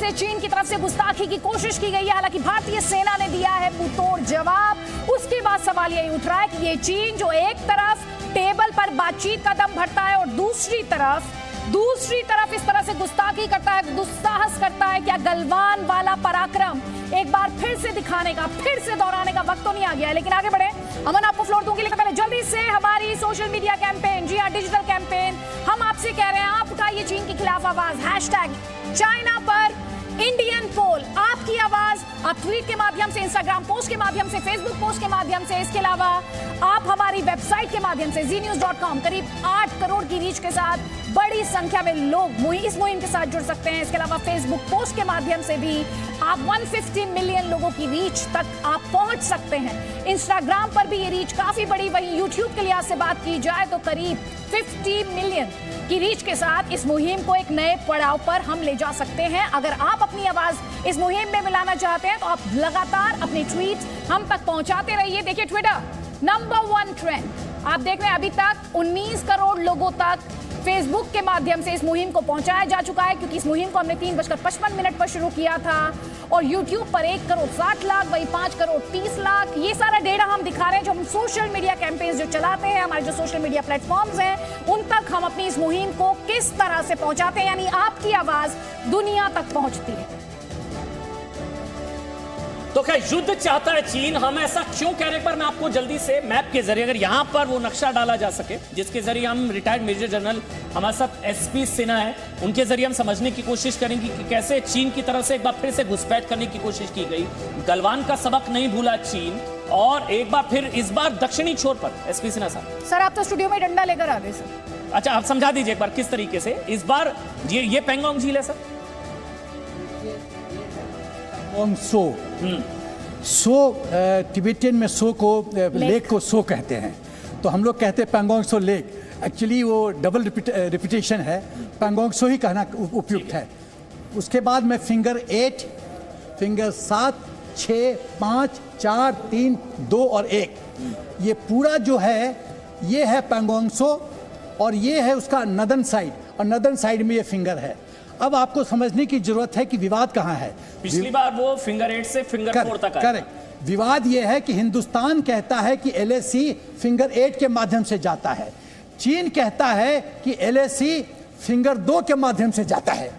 से चीन की तरफ से गुस्ताखी की कोशिश की गई है। हालांकि भारतीय सेना ने दिया है मुंहतोड़ जवाब। उसके बाद सवाल यही उठ रहा है कि ये चीन जो एक तरफ टेबल पर बातचीत का दम भरता है और दूसरी तरफ इस तरह से गुस्ताखी करता है, दुस्साहस करता है, क्या गलवान वाला पराक्रम एक बार फिर से दिखाने का, फिर से दोहराने का वक्त तो नहीं आ गया है। लेकिन आगे बढ़े, अमन आपको फ्लोर दूंगी, लेकिन पहले जल्दी से हमारी सोशल मीडिया कैंपेन, जी हाँ डिजिटल कैंपेन, हम आपसे कह रहे हैं आप उठाइए चीन के खिलाफ आवाज, #चाइना पर इंडियन पोल, आपकी आवाज आप ट्वीट के माध्यम से, इंस्टाग्राम पोस्ट के माध्यम से, फेसबुक पोस्ट के माध्यम से, इसके अलावा आप हमारी वेबसाइट के माध्यम से znews.com, करीब 8 करोड़ की रीच के साथ बड़ी संख्या में लोग इस मुहिम के साथ जुड़ सकते हैं। इसके अलावा फेसबुक पोस्ट के माध्यम से भी आप 150 मिलियन लोगों की रीच तक आप पहुंच सकते हैं। इंस्टाग्राम पर भी ये रीच काफी बड़ी, वहीं यूट्यूब के लिहाज से बात की जाए तो करीब 50 मिलियन की रीच के साथ इस मुहिम को एक नए पड़ाव पर हम ले जा सकते हैं। अगर आप अपनी आवाज इस मुहिम में मिलाना चाहते हैं तो आप लगातार अपने ट्वीट हम तक पहुंचाते रहिए। देखिए ट्विटर नंबर 1 ट्रेंड आप देख रहे हैं, अभी तक 19 करोड़ लोगों तक फेसबुक के माध्यम से इस मुहिम को पहुंचाया जा चुका है, क्योंकि इस मुहिम को हमने 3:55 पर शुरू किया था। और यूट्यूब पर 1 करोड़ 60 लाख, वही 5 करोड़ 30 लाख, ये सारा डेटा हम दिखा रहे हैं जो हम सोशल मीडिया कैंपेन्स जो चलाते हैं, हमारे जो सोशल मीडिया प्लेटफॉर्म्स हैं, उन तक हम अपनी इस मुहिम को किस तरह से पहुंचाते हैं, यानी आपकी आवाज दुनिया तक पहुंचती है। तो क्या युद्ध चाहता है चीन? हम ऐसा क्यों कह रहे हैं? पर मैं आपको जल्दी से मैप के जरिए, अगर यहां पर वो नक्शा डाला जा सके जिसके जरिए हम रिटायर्ड मेजर जनरल हमारे साथ एसपी सिन्हा है, उनके जरिए हम समझने की कोशिश करेंगे कि कैसे चीन की तरफ से एक बार फिर से घुसपैठ करने की कोशिश की गई। गलवान का सबक नहीं भूला चीन, और एक बार फिर इस बार दक्षिणी छोर पर। एसपी सिन्हा साहब, सर आप तो स्टूडियो में डंडा लेकर आ गए सर। अच्छा, आप समझा दीजिए एक बार किस तरीके से इस बार ये पेंगोंग झील है सर। सो तिब्बतियन में सो को लेक को सो कहते हैं, तो हम लोग कहते हैं पैंगोंग सो लेक। एक्चुअली वो डबल रिपीटेशन है, पैंगोंग सो ही कहना उपयुक्त है। उसके बाद में फिंगर 8, फिंगर 7, 6, 5, 4, 3, 2 और 1, ये पूरा जो है ये है पैंगोंग सो, और ये है उसका नदन साइड, और नदन साइड में ये फिंगर है। अब आपको समझने की जरूरत है कि विवाद कहाँ है। पिछली बार वो फिंगर 8 से फिंगर 4 तक आया। करेक्ट। विवाद ये है कि हिंदुस्तान कहता है कि LAC फिंगर 8 के माध्यम से जाता है, चीन कहता है कि LAC फिंगर 2 के माध्यम से जाता है,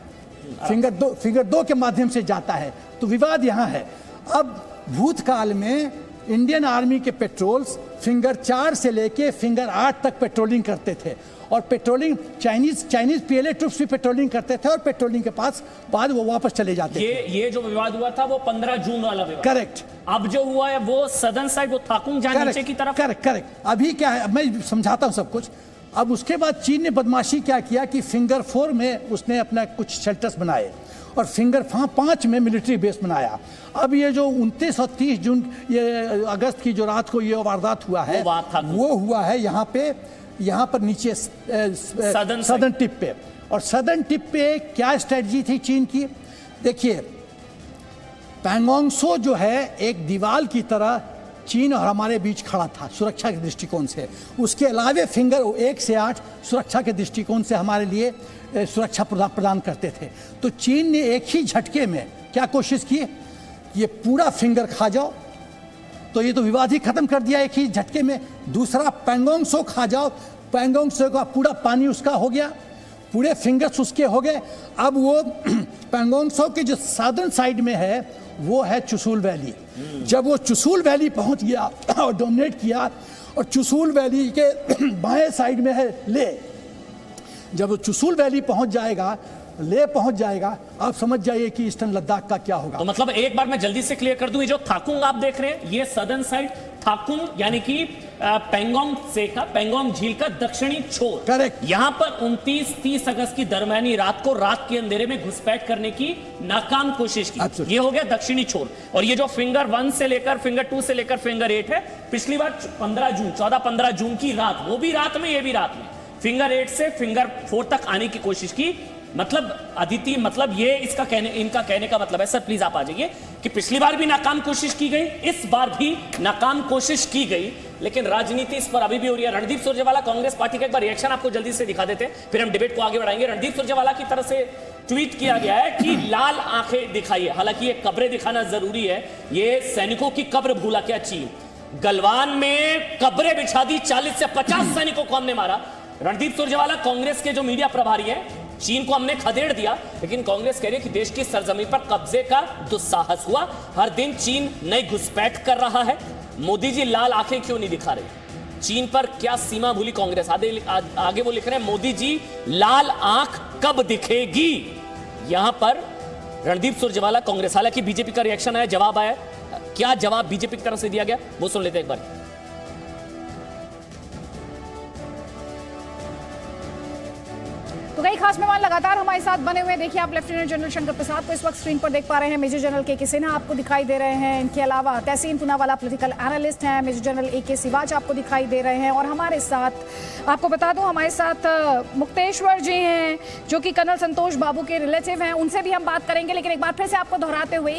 फिंगर 2 के माध्यम से जाता है। तो विवाद यहाँ है। अब भूतकाल में इंडियन आर्मी के पेट्रोल्स फिंगर 4 से लेके फिंगर 8 तक पेट्रोलिंग करते थे, और पेट्रोलिंग चाइनीज PLA ट्रुप्स भी पेट्रोलिंग करते थे, और पेट्रोलिंग के पास बाद वो वापस चले जाते थे। ये जो विवाद हुआ था वो 15 जून वाला विवाद। करेक्ट। अब जो हुआ है वो सदन साइड, वो थाकुंग जहां नीचे की तरफ। करेक्ट। अभी क्या है, मैं समझाता हूँ सब कुछ। अब उसके बाद चीन ने बदमाशी क्या किया कि फिंगर 4 में उसने अपना कुछ शेल्टर्स बनाए, और फिंगर 5 में मिलिट्री बेस बनाया। अब ये जो 29 और 30 जून ये अगस्त की जो रात को ये वारदात हुआ है, वो हुआ है यहाँ पर नीचे सदर्न टिप पे। और सदर्न टिप पे क्या स्ट्रेटजी थी चीन की? देखिए, पैंगोंग सो जो है एक दीवार की तरह चीन और हमारे बीच खड़ा था सुरक्षा के दृष्टिकोण से। उसके अलावे फिंगर 1 से 8 सुरक्षा के दृष्टिकोण से हमारे लिए सुरक्षा प्रदान करते थे। तो चीन ने एक ही झटके में क्या कोशिश की, ये पूरा फिंगर खा जाओ, तो ये तो विवाद ही खत्म कर दिया एक ही झटके में। दूसरा, पैंगोंग सो खा जाओ, पैंगोंग सो का पूरा पानी उसका हो गया, पूरे फिंगर्स उसके हो गए। अब वो पैंगोंग सो के जो साउदर्न साइड में है वो है चुशुल वैली। जब वो चुशुल वैली पहुंच गया और डोमिनेट किया, और चुशुल वैली के बाएं साइड में है ले, जब वो चुशुल वैली पहुंच जाएगा, ले पहुंच जाएगा, आप समझ जाइए कि ईस्टर्न लद्दाख का क्या होगा। तो मतलब एक बार मैं जल्दी से क्लियर कर दूं, ये जो थाकुंग आप देख रहे हैं, ये सदर्न साइड थाकुंग यानी कि पेंगोंग झील का दक्षिणी छोर। करेक्ट। यहां पर 29-30 अगस्त की दरमियानी रात को रात के अंधेरे में घुसपैठ करने की नाकाम कोशिश की। ये हो गया दक्षिणी छोर। और ये जो फिंगर 1 से लेकर फिंगर 2 से लेकर फिंगर 8 है, पिछली बार 14-15 जून की रात, वो भी रात में, ये भी रात में, फिंगर 8 से फिंगर 4 तक आने की कोशिश की। मतलब अदिति, मतलब ये इनका कहने का मतलब है, सर प्लीज आप आ जाइए, कि पिछली बार भी नाकाम कोशिश की गई, इस बार भी नाकाम कोशिश की गई, लेकिन राजनीति इस पर अभी भी हो रही है। रणदीप सुरजेवाला कांग्रेस पार्टी का एक बार रिएक्शन आपको जल्दी से दिखा देते हैं, फिर हम डिबेट को आगे बढ़ाएंगे। रणदीप सुरजेवाला की तरफ से ट्वीट किया गया है कि लाल आंखें दिखाइए। हालांकि ये कब्रें दिखाना जरूरी है, ये सैनिकों की कब्र भूला क्या चीन? गलवान में कब्रें बिछा दी, 40 से 50 सैनिकों को हमने मारा। रणदीप सुरजेवाला कांग्रेस के जो मीडिया प्रभारी हैं, चीन को हमने खदेड़ दिया, लेकिन कांग्रेस कह रही है कि देश की सरजमीन पर कब्जे का दुस्साहस हुआ। हर दिन चीन नई घुसपैठ कर रहा है। मोदी जी लाल आंखें क्यों नहीं दिखा रहे? चीन पर क्या सीमा भूली कांग्रेस? आगे वो लिख रहे हैं, मोदी जी लाल आंख कब दिखेगी? यहां पर रणदीप सुरजेवाला कांग्रेस। हालांकि बीजेपी का रिएक्शन आया, जवाब आया। क्या जवाब बीजेपी की तरफ से दिया गया वो सुन लेते हैं एक बार। तो कई खास मेहमान लगातार हमारे साथ बने हुए। देखिए आप लेफ्टिनेंट जनरल शंकर प्रसाद को इस वक्त स्क्रीन पर देख पा रहे हैं, मेजर जनरल के सिन्हा आपको दिखाई दे रहे हैं, इनके अलावा तहसीन पूनावाला पॉलिटिकल एनालिस्ट हैं, मेजर जनरल AK सिवाच आपको दिखाई दे रहे हैं, और हमारे साथ आपको बता दूं हमारे साथ मुक्तेश्वर जी हैं जो कि कर्नल संतोष बाबू के रिलेटिव हैं, उनसे भी हम बात करेंगे। लेकिन एक बार फिर से आपको दोहराते हुए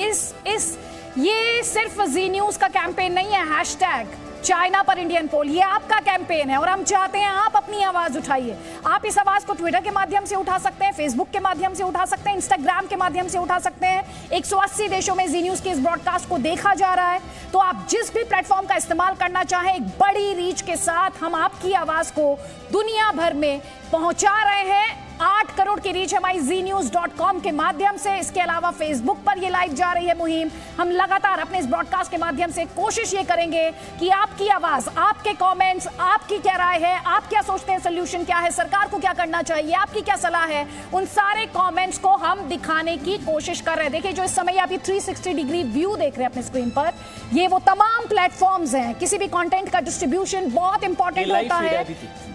ये सिर्फ जी न्यूज का कैंपेन नहीं है, हैशटैग चाइना पर इंडियन पोल, ये आपका कैंपेन है और हम चाहते हैं आप अपनी आवाज उठाइए। आप इस आवाज को ट्विटर के माध्यम से उठा सकते हैं, फेसबुक के माध्यम से उठा सकते हैं, इंस्टाग्राम के माध्यम से उठा सकते हैं। 180 देशों में जी न्यूज के इस ब्रॉडकास्ट को देखा जा रहा है, तो आप जिस भी प्लेटफॉर्म का इस्तेमाल करना चाहें, एक बड़ी रीच के साथ हम आपकी आवाज को दुनिया भर में पहुंचा रहे हैं। 8 करोड़ की रीच हमारी znews.com के माध्यम से। इसके अलावा फेसबुक पर ये लाइव जा रही है मुहिम। हम लगातार अपने इस ब्रॉडकास्ट के माध्यम से कोशिश ये करेंगे कि आपकी आवाज, आपके कमेंट्स, आपकी क्या राय है, आप क्या सोचते हैं, सोल्यूशन क्या है, सरकार को क्या करना चाहिए, आपकी क्या सलाह है, उन सारे कमेंट्स को हम दिखाने की कोशिश कर रहे हैं। देखिए जो इस समय आप ये 360 डिग्री व्यू देख रहे हैं अपने स्क्रीन पर, ये वो तमाम प्लेटफॉर्म्स हैं। किसी भी कंटेंट का डिस्ट्रीब्यूशन बहुत इंपॉर्टेंट होता है।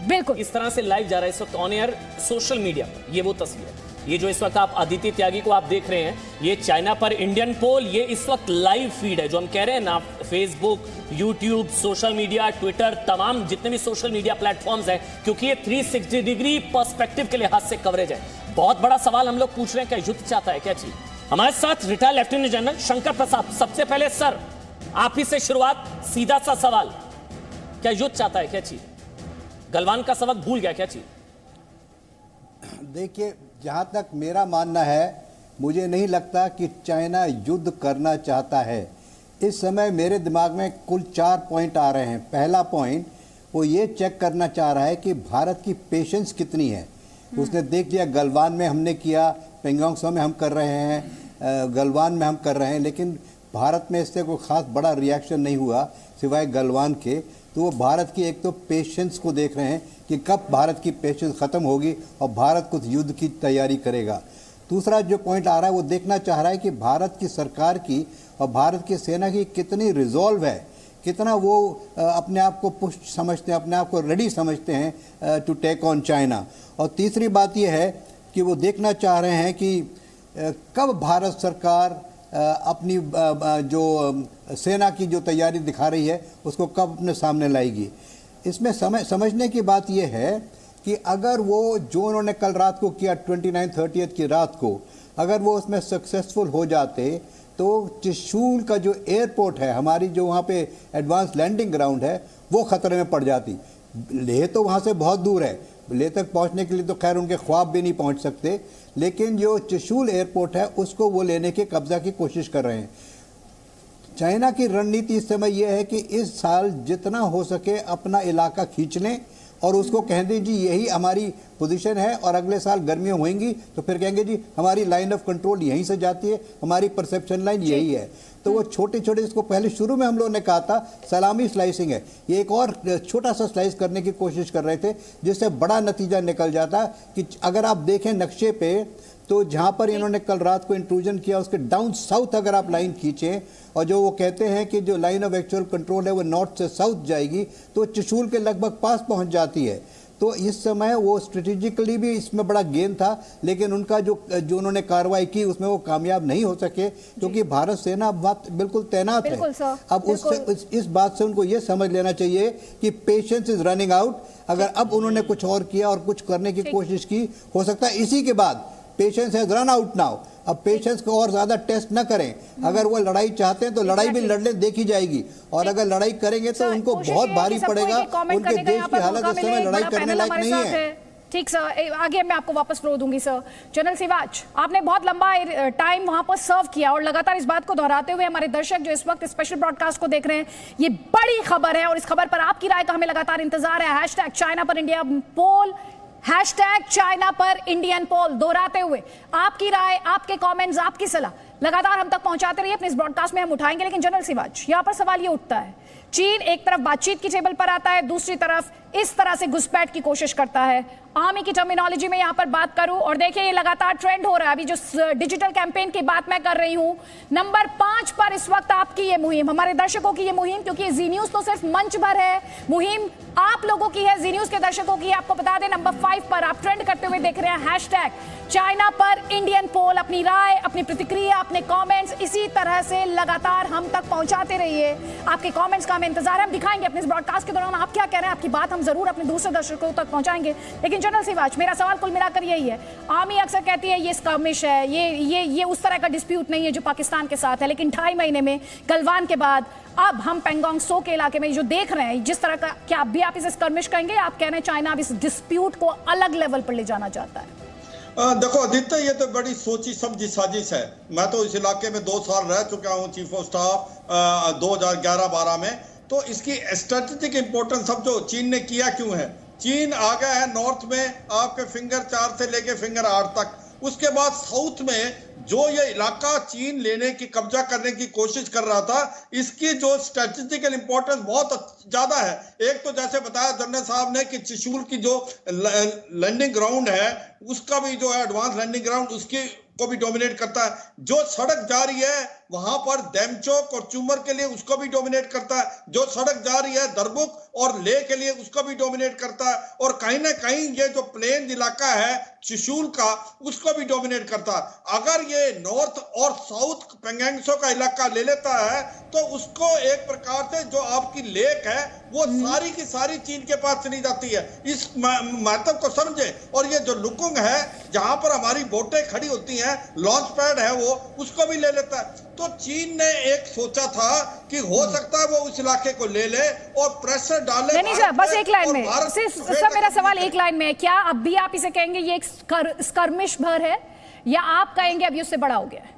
बिल्कुल इस तरह से लाइव जा रहा है इस वक्त ऑन एयर सोशल मीडिया। ये वो तस्वीर है, ये जो इस वक्त आप आदित्य त्यागी को आप देख रहे हैं, ये चाइना पर इंडियन पोल, ये इस वक्त लाइव फीड है जो हम कह रहे हैं ना। Facebook, YouTube, social media, Twitter, तमाम जितने भी सोशल मीडिया प्लेटफॉर्म्स हैं, क्योंकि ये 360 डिग्री पर्सपेक्टिव के लिहाज से कवरेज है। बहुत बड़ा सवाल हम लोग पूछ रहे हैं, क्या युद्ध चाहता है क्या चीज? हमारे साथ retired lieutenant general Shankar Prasad. सबसे पहले सर आप ही से शुरुआत, सीधा सा सवाल, क्या युद्ध चाहता है क्या चीज? गलवान का सबक भूल गया क्या चीज? देखिए जहाँ तक मेरा मानना है, मुझे नहीं लगता कि चाइना युद्ध करना चाहता है। इस समय मेरे दिमाग में कुल 4 पॉइंट आ रहे हैं। पहला पॉइंट वो ये चेक करना चाह रहा है कि भारत की पेशेंस कितनी है। उसने देख लिया गलवान में हमने किया, पेंगोंग त्सो में हम कर रहे हैं, गलवान में हम कर रहे हैं, लेकिन भारत में इससे कोई ख़ास बड़ा रिएक्शन नहीं हुआ सिवाय गलवान के। तो वो भारत की एक तो पेशेंस को देख रहे हैं कि कब भारत की पेशेंस ख़त्म होगी और भारत कुछ युद्ध की तैयारी करेगा। दूसरा जो पॉइंट आ रहा है वो देखना चाह रहा है कि भारत की सरकार की और भारत की सेना की कितनी रिजॉल्व है, कितना वो अपने आप को पुष्ट समझते हैं, अपने आप को रेडी समझते हैं टू टेक ऑन चाइना। और तीसरी बात ये है कि वो देखना चाह रहे हैं कि कब भारत सरकार अपनी जो सेना की जो तैयारी दिखा रही है उसको कब अपने सामने लाएगी। इसमें समझने की बात यह है कि अगर वो जो उन्होंने कल रात को किया 29-30 की रात को, अगर वो उसमें सक्सेसफुल हो जाते तो त्रिशूल का जो एयरपोर्ट है, हमारी जो वहाँ पे एडवांस लैंडिंग ग्राउंड है, वो ख़तरे में पड़ जाती। लेह तो वहाँ से बहुत दूर है, लेह तक पहुँचने के लिए तो खैर उनके ख्वाब भी नहीं पहुँच सकते, लेकिन जो त्रिशूल एयरपोर्ट है उसको वो लेने के कब्जा की कोशिश कर रहे हैं। चाइना की रणनीति इस समय यह है कि इस साल जितना हो सके अपना इलाका खींच लें और उसको कह दें जी यही हमारी पोजीशन है, और अगले साल गर्मियाँ होंगी तो फिर कहेंगे जी हमारी लाइन ऑफ कंट्रोल यहीं से जाती है, हमारी परसेप्शन लाइन यही है। तो वो छोटे छोटे, इसको पहले शुरू में हम लोगों ने कहा था सलामी स्लाइसिंग है, ये एक और छोटा सा स्लाइस करने की कोशिश कर रहे थे जिससे बड़ा नतीजा निकल जाता। कि अगर आप देखें नक्शे पे तो जहाँ पर इन्होंने कल रात को इंट्रूजन किया उसके डाउन साउथ अगर आप लाइन खींचें, और जो वो कहते हैं कि जो लाइन ऑफ एक्चुअल कंट्रोल है वो नॉर्थ से साउथ जाएगी, तो त्रिशूल के लगभग पास पहुँच जाती है। तो इस समय वो स्ट्रेटेजिकली भी इसमें बड़ा गेन था, लेकिन उनका जो उन्होंने कार्रवाई की उसमें वो कामयाब नहीं हो सके, क्योंकि भारत सेना बिल्कुल तैनात है। अब उससे इस बात से उनको ये समझ लेना चाहिए कि पेशेंस इज रनिंग आउट। अगर अब उन्होंने कुछ और किया और कुछ करने की कोशिश की, हो सकता है इसी के बाद patience has run out now. अब पेशेंस को और ज्यादा टेस्ट न करें। अगर वो लड़ाई चाहते हैं तो लड़ाई भी लड़ने देखी जाएगी, और अगर लड़ाई करेंगे तो उनको बहुत भारी पड़ेगा। उनके देश की हालत इस समय लड़ाई करने लायक नहीं है। ठीक सर, आगे मैं आपको वापस फ्लो दूंगी सर। जनरल सिवाच, आपने बहुत लंबा टाइम वहां पर सर्व किया और लगातार इस बात को दोहराते हुए हमारे दर्शक जो इस वक्त स्पेशल ब्रॉडकास्ट को देख रहे हैं, ये बड़ी खबर है और इस खबर पर आपकी राय का हमें लगातार इंतजार है। हैशटैग चाइना पर इंडिया पोल, हैशटैग चाइना पर इंडियन पोल दोहराते हुए आपकी राय, आपके कमेंट्स, आपकी सलाह लगातार हम तक पहुंचाते रहिए। अपने इस ब्रॉडकास्ट में हम उठाएंगे। लेकिन जनरल सिवाच, यहां पर सवाल ये उठता है, चीन एक तरफ बातचीत की टेबल पर आता है, दूसरी तरफ इस तरह से घुसपैठ की कोशिश करता है। आर्मी की टर्मिनोलॉजी में यहां पर बात करूं और देखिए ये लगातार ट्रेंड हो रहा है। अभी जो डिजिटल कैंपेन की बात मैं कर रही हूं, नंबर 5 पर इस वक्त आपकी ये मुहिम, हमारे दर्शकों की ये मुहिम, क्योंकि जी न्यूज तो सिर्फ मंच भर है, मुहिम आप लोगों की है, जी न्यूज के दर्शकों की। आपको बता दें नंबर 5 पर आप ट्रेंड करते हुए देख रहे हैं हैशटैग चाइना पर इंडियन पोल। अपनी राय, अपनी प्रतिक्रिया, अपने कमेंट्स इसी तरह से लगातार हम तक पहुंचाते रहिए। आपके कमेंट्स का हमें इंतजार है, हम दिखाएंगे अपने इस ब्रॉडकास्ट के दौरान आप क्या कह रहे हैं, आपकी बात हम जरूर अपने दूसरे दर्शकों तक पहुंचाएंगे। लेकिन जनरल सिवाच, मेरा सवाल कुल मिलाकर यही है, आर्मी अक्सर कहती है ये स्कर्मिश है, ये उस तरह का डिस्प्यूट नहीं है जो पाकिस्तान के साथ है, लेकिन 2.5 महीने में गलवान के बाद अब हम पेंगोंग सो के इलाके में जो देख रहे हैं, जिस तरह का, क्या अब भी आप इसे स्कर्मिश कहेंगे? आप कह रहे हैं चाइना अब इस डिस्प्यूट को अलग लेवल पर ले जाना चाहता है? देखो आदित्य, ये तो बड़ी सोची समझी साजिश है। मैं तो इस इलाके में 2 साल रह चुका हूँ चीफ ऑफ स्टाफ 2011-12 में। तो इसकी स्ट्रेटेजिक इंपॉर्टेंस समझो, चीन ने किया क्यों है। चीन आ गया है नॉर्थ में आपके फिंगर 4 से लेके फिंगर 8 तक, उसके बाद साउथ में जो ये इलाका चीन लेने की, कब्जा करने की कोशिश कर रहा था, इसकी जो स्ट्रेटेजिकल इंपॉर्टेंस बहुत ज्यादा है। एक तो जैसे बताया जनरल साहब ने कि त्रिशूल की जो लैंडिंग ग्राउंड है, उसका भी जो है एडवांस लैंडिंग ग्राउंड, उसकी को भी डोमिनेट करता है। जो सड़क जा रही है वहां पर डेमचोक और चुमर के लिए, उसको भी डोमिनेट करता है। जो सड़क जा रही है दरबुक और ले के लिए, उसको भी डोमिनेट करता है। और कहीं ना कहीं ये जो प्लेन इलाका है त्रिशूल का, उसको भी डोमिनेट करता है। अगर ये नॉर्थ और साउथ पेंगोंग का इलाका ले लेता है तो उसको एक प्रकार से जो आपकी लेक है वो सारी की सारी चीन के पास चली जाती है। इस महत्व को समझे। और ये जो लुकुंग है जहां पर हमारी बोटें खड़ी होती हैं, लॉन्च पैड है वो, उसको भी ले लेता है। तो चीन ने एक सोचा था कि हो सकता है वो उस इलाके को ले ले और प्रेशर डाले। नहीं सर, बस एक लाइन में सर, मेरा सवाल एक लाइन में है, क्या अब भी आप इसे कहेंगे ये एक स्कर्मिश भर है, या आप कहेंगे अभी उससे बड़ा हो गया है?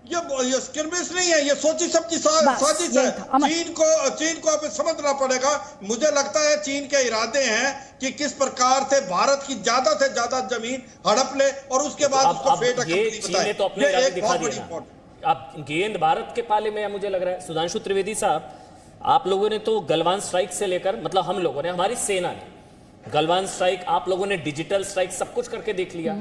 ये स्कर्मिश नहीं है, ये सोची समझी साजिश है। चीन को अब समझना पड़ेगा। मुझे लगता है चीन के इरादे हैं कि किस प्रकार से भारत की ज्यादा से ज्यादा जमीन हड़प ले और उसके बाद उसको फेंक दे। अब गेंद भारत के पाले में है, मुझे लग रहा है। सुधांशु त्रिवेदी साहब, आप लोगों ने तो गलवान स्ट्राइक से लेकर, मतलब हम लोगों ने, हमारी सेना ने गलवान स्ट्राइक, आप लोगों ने डिजिटल स्ट्राइक, सब कुछ करके देख लिया।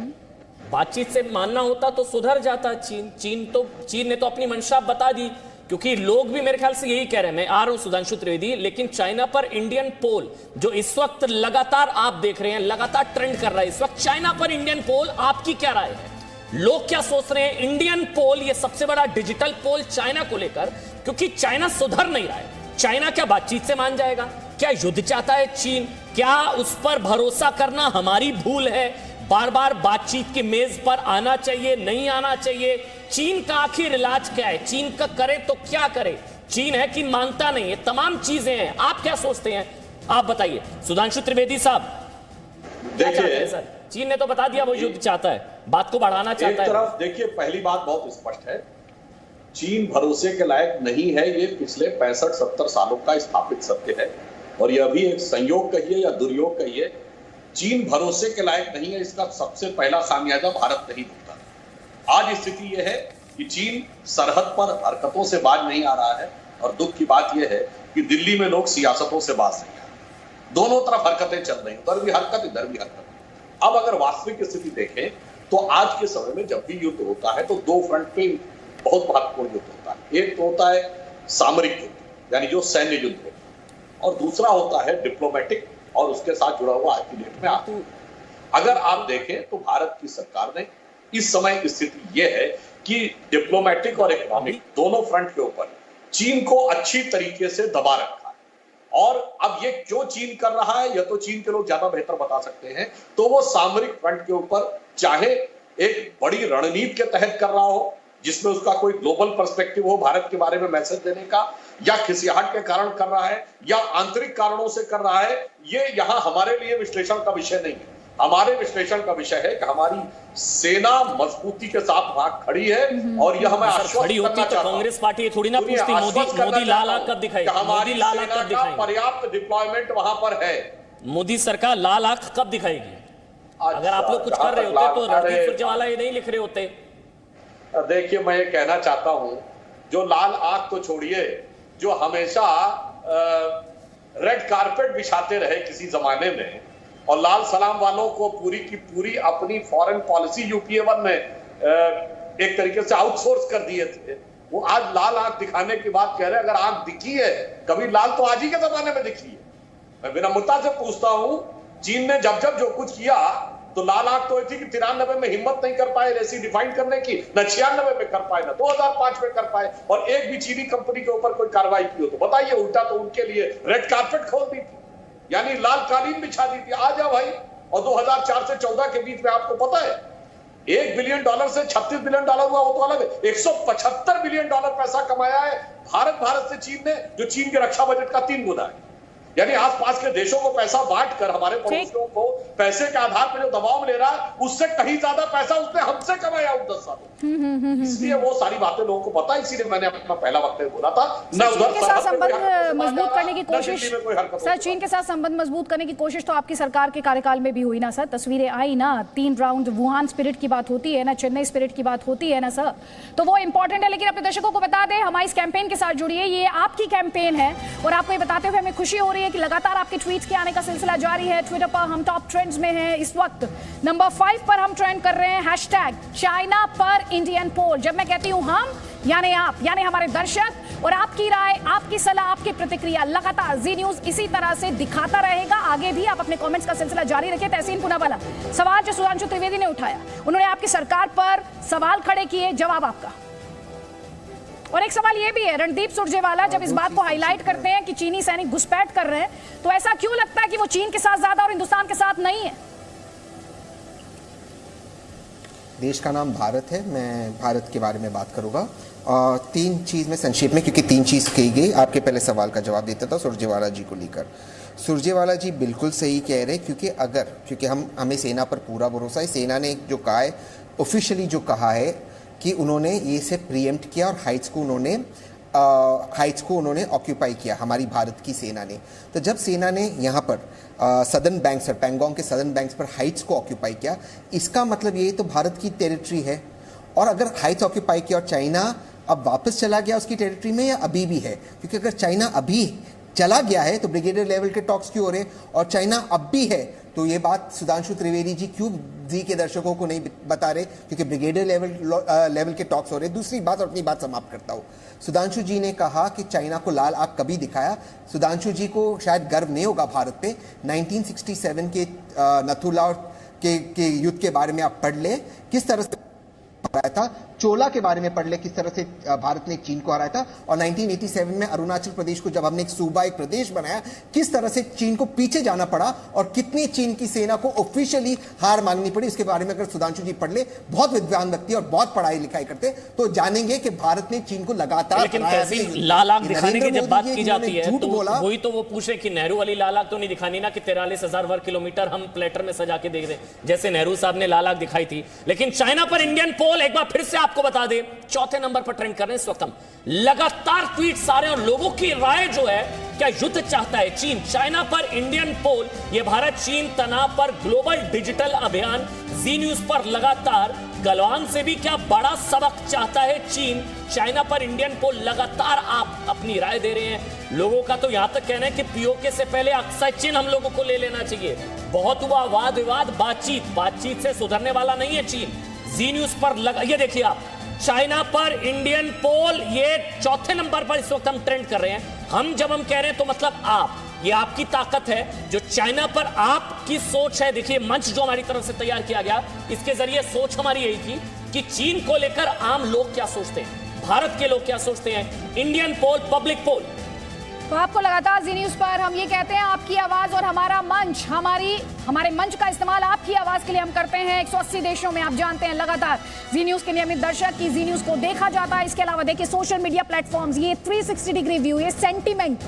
बातचीत से मानना होता तो सुधर जाता चीन ने तो अपनी मंशा बता दी, क्योंकि लोग भी मेरे ख्याल से यही कह रहे हैं। मैं आ रहा हूं सुधांशु त्रिवेदी, लेकिन चाइना पर इंडियन पोल जो इस वक्त लगातार आप देख रहे हैं, लगातार ट्रेंड कर रहा है इस वक्त, चाइना पर इंडियन पोल, आपकी क्या राय है? लोग क्या सोच रहे हैं? इंडियन पोल ये सबसे बड़ा डिजिटल पोल चाइना को लेकर, क्योंकि चाइना सुधर नहीं रहा है। चाइना क्या बातचीत से मान जाएगा? क्या युद्ध चाहता है चीन? क्या उस पर भरोसा करना हमारी भूल है? बार बार बातचीत की मेज पर आना चाहिए, नहीं आना चाहिए? चीन का आखिर इलाज क्या है? चीन का करे तो क्या करे? चीन है कि मानता नहीं है, तमाम चीजें हैं। आप क्या सोचते हैं, आप बताइए। सुधांशु त्रिवेदी साहब, देखिए सर, चीन ने तो बता दिया वो युद्ध चाहता है, बात को बढ़ाना चाहता है। एक तरफ देखिए, पहली बात बहुत स्पष्ट है, चीन भरोसे के लायक नहीं है। ये पिछले 65-70 सालों का स्थापित सत्य है। और यह भी एक संयोग कहिए या दुर्योग कहिए, चीन भरोसे के लायक नहीं है। इसका सबसे पहला खामियाजा भारत नहीं भुगता। आज स्थिति यह है कि चीन सरहद पर हरकतों से बाज नहीं आ रहा है। और दुख की बात यह है कि दिल्ली में लोग सियासतों से बाज नहीं आ रहे। दोनों तरफ हरकतें चल रही, उधर भी हरकत, इधर भी हरकत। अब अगर वास्तविक स्थिति देखें तो आज के समय में जब भी युद्ध होता है तो 2 फ्रंट पे बहुत महत्वपूर्ण युद्ध होता है। एक तो होता है सामरिक युद्ध, यानी जो सैन्य युद्ध होता है, और दूसरा होता है डिप्लोमेटिक और उसके साथ जुड़ा हुआ आज की डेट में आतंक। अगर आप देखें तो भारत की सरकार ने इस समय स्थिति यह है कि डिप्लोमेटिक और इकोनॉमिक दोनों फ्रंट के ऊपर चीन को अच्छी तरीके से दबा रखा है। और अब ये क्यों चीन कर रहा है, यह तो चीन के लोग ज्यादा बेहतर बता सकते हैं। तो वो सामरिक फ्रंट के ऊपर चाहे एक बड़ी रणनीति के तहत कर रहा हो, जिसमें उसका कोई ग्लोबल पर्सपेक्टिव हो भारत के बारे में मैसेज देने का, या खिसियाहट के कारण कर रहा है, या आंतरिक कारणों से कर रहा है, ये यहां हमारे लिए विश्लेषण का विषय नहीं है। हमारे विश्लेषण का विषय है कि हमारी सेना मजबूती के साथ वहां खड़ी है और यह हमें आश्वस्त करना चाहता हूं। कांग्रेस पार्टी थोड़ी ना पूछती मोदी लाल आंख कब दिखाएगी, हमारी सेना का पर्याप्त डिप्लॉयमेंट वहां पर है। मोदी सरकार लाल आंख कब दिखाएगी? अगर आप लोग कुछ कर रहे होते तो रणदीप सुरजेवाला ये नहीं लिख रहे होते। देखिए, मैं ये कहना चाहता हूं, जो लाल आंख तो छोड़िए, जो हमेशा रेड कारपेट बिछाते रहे किसी जमाने में और लाल सलाम वालों को पूरी की पूरी अपनी फॉरेन पॉलिसी यूपीए 1 में एक तरीके से आउटसोर्स कर दिए थे, वो आज लाल आंख दिखाने की बात कह रहे हैं। अगर आंख दिखी है कभी लाल तो आज ही के जमाने में दिखी है। मैं विनम्रता से पूछता हूं, चीन ने जब जब जो कुछ किया तो लाल आंख तो थी कि 93 में हिम्मत नहीं कर पाए रेसी डिफाइन करने की, न 96 में कर पाए, न 2005 में कर पाए, और एक भी चीनी कंपनी के ऊपर कोई कार्रवाई की हो तो बताइए। उल्टा तो उनके लिए रेड कारपेट खोल दी थी, यानी लाल कालीन बिछा दी थी। आ जाओ भाई। और 2004 से 14 के बीच में आपको पता है $1 बिलियन से $36 बिलियन हुआ, वो तो अलग है। $175 बिलियन पैसा कमाया है भारत से चीन ने, जो चीन के रक्षा बजट का 3 गुना है। यानी आसपास के देशों को पैसा बांट कर हमारे पड़ोसियों को पैसे के आधार पर जो दबाव ले रहा है, उससे कहीं ज्यादा पैसा उसने हमसे कमाया उन 10 सालों। इसलिए वो सारी बातें लोगों को पता है, इसीलिए मैंने अपना पहला वक्त बोला था। चीन के साथ संबंध मजबूत करने की कोशिश, सर चीन के साथ संबंध मजबूत करने की कोशिश तो आपकी सरकार के कार्यकाल में भी हुई ना सर? तस्वीरें आई ना, 3 राउंड वुहान स्पिरिट की बात होती है ना, चेन्नई स्पिरिट की बात होती है ना सर, तो वो इंपॉर्टेंट है। लेकिन अपने दर्शकों को बता दें, हमारे इस कैंपेन के साथ जुड़िए, ये आपकी कैंपेन है और आपको ये बताते हुए हमें खुशी हो रही है कि लगातार आपके ट्वीट्स के आने का सिलसिला जारी है। ट्विटर पर हम टॉप ट्रेंड्स में हैं इस वक्त, नंबर 5 पर हम ट्रेंड कर रहे हैं हैशटैग चाइना पर इंडियन पोल। जब मैं कहती हूं हम, यानी आप, यानी हमारे दर्शक, और आपकी राय, आपकी सलाह, आपकी प्रतिक्रिया लगातार जी न्यूज इसी तरह से दिखाता रहेगा। आगे भी आप अपने कमेंट्स का सिलसिला जारी रखिए। तहसीन पुनावाला, सवाल जो सुधांशु त्रिवेदी ने उठाया, उन्होंने आपकी सरकार पर सवाल खड़े किए, जवाब आपका। और एक सवाल ये भी है, रणदीप सुरजेवाला जब इस बात को हाईलाइट करते हैं कि चीनी सैनिक घुसपैठ कर रहे हैं, तो ऐसा क्यों लगता है कि वो चीन के साथ ज्यादा और हिंदुस्तान के साथ नहीं है? देश का नाम भारत है, मैं भारत के बारे में बात करूंगा। 3 चीज़ में संक्षेप में, क्योंकि 3 चीज़ कही गई, आपके पहले सवाल का जवाब देता था सुरजेवाला जी को लेकर। सुरजेवाला जी बिल्कुल सही कह रहे हैं, क्योंकि हमें सेना पर पूरा भरोसा है। सेना ने जो कहा है, ऑफिशियली जो कहा है कि उन्होंने ये से प्रीएम्प्ट किया और हाइट्स को उन्होंने ऑक्यूपाई किया, हमारी भारत की सेना ने। तो जब सेना ने यहाँ पर सदर्न बैंक्स पर, पैंगोंग के सदर्न बैंक्स पर हाइट्स को ऑक्यूपाई किया, इसका मतलब ये तो भारत की टेरिटरी है। और अगर हाइट्स ऑक्यूपाई किया और चाइना अब वापस चला गया उसकी टेरिटरी में, या अभी भी है? क्योंकि अगर चाइना अभी चला गया है तो ब्रिगेडियर लेवल के टॉक्स क्यों हो रहे, और चाइना अब भी है तो ये बात सुधांशु त्रिवेदी जी क्यों जी के दर्शकों को नहीं बता रहे? क्योंकि ब्रिगेडियर लेवल के टॉक्स हो रहे। दूसरी बात, और अपनी बात समाप्त करता हूँ, सुधांशु जी ने कहा कि चाइना को लाल आंख कभी दिखाया। सुधांशु जी को शायद गर्व नहीं होगा भारत पे। 1967 के नथुला के युद्ध के बारे में आप पढ़ ले, किस तरह से हराया था। चोला के बारे में पढ़ ले, किस तरह से भारत ने चीन को हराया था। और 1987 में अरुणाचल प्रदेश को जब हमने एक सूबा, एक प्रदेश बनाया, किस तरह से चीन को पीछे जाना पड़ा और कितनी चीन की सेना को ऑफिशियली हार माननी पड़ी, इसके बारे में अगर सुधांशु जी पढ़ ले, बहुत विद्वान व्यक्ति और बहुत पढ़ाई लिखाई करते, तो जानेंगे कि भारत ने चीन को लगातार। लेकिन लाल आंख दिखाने की जब बात की जाती है तो वही तो वो पूछे कि नेहरू वाली लाल आंख तो नहीं दिखानी ना, कि 43,000 वर्ग किलोमीटर हम प्लेटर में सजा के देख रहे, जैसे नेहरू साहब ने लाल आंख दिखाई थी। लेकिन चाइना पर इंडियन पोल एक बार फिर से आपको बता दे, 4थे नंबर पर ट्रेंड कर रहे हैं इस वक्त हम। लगातार ट्वीट्स आ रहे हैं और लोगों की राय जो है, क्या युद्ध चाहता है चीन? चाइना पर इंडियन पोल, ये भारत चीन तनाव पर ग्लोबल डिजिटल अभियान, जी न्यूज पर लगातार। गलवान से भी क्या बड़ा सबक चाहता है चीन? चाइना पर इंडियन पोल, लगातार आप अपनी राय दे रहे हैं। लोगों का तो यहां तक कहना है कि पीओके से पहले अक्सर चीन हम लोगों को ले लेना चाहिए। बहुत हुआ वाद विवाद, बातचीत से सुधरने वाला नहीं है चीन। जी न्यूज पर ये देखिए आप, चाइना पर इंडियन पोल, ये 4थे नंबर पर इस वक्त हम ट्रेंड कर रहे हैं। हम जब हम कह रहे हैं तो मतलब आप, ये आपकी ताकत है जो चाइना पर आपकी सोच है। देखिए मंच जो हमारी तरफ से तैयार किया गया, इसके जरिए सोच हमारी यही थी कि चीन को लेकर आम लोग क्या सोचते हैं, भारत के लोग क्या सोचते हैं। इंडियन पोल, पब्लिक पोल। तो आपको लगातार जी न्यूज पर हम ये कहते हैं, आपकी आवाज और हमारा मंच, हमारे मंच का इस्तेमाल आपकी आवाज के लिए हम करते हैं। 180 देशों में आप जानते हैं लगातार जी न्यूज के नियमित दर्शक की जी न्यूज को देखा जाता है। इसके अलावा देखिए सोशल मीडिया प्लेटफॉर्म्स, ये 360 डिग्री व्यू, ये सेंटीमेंट,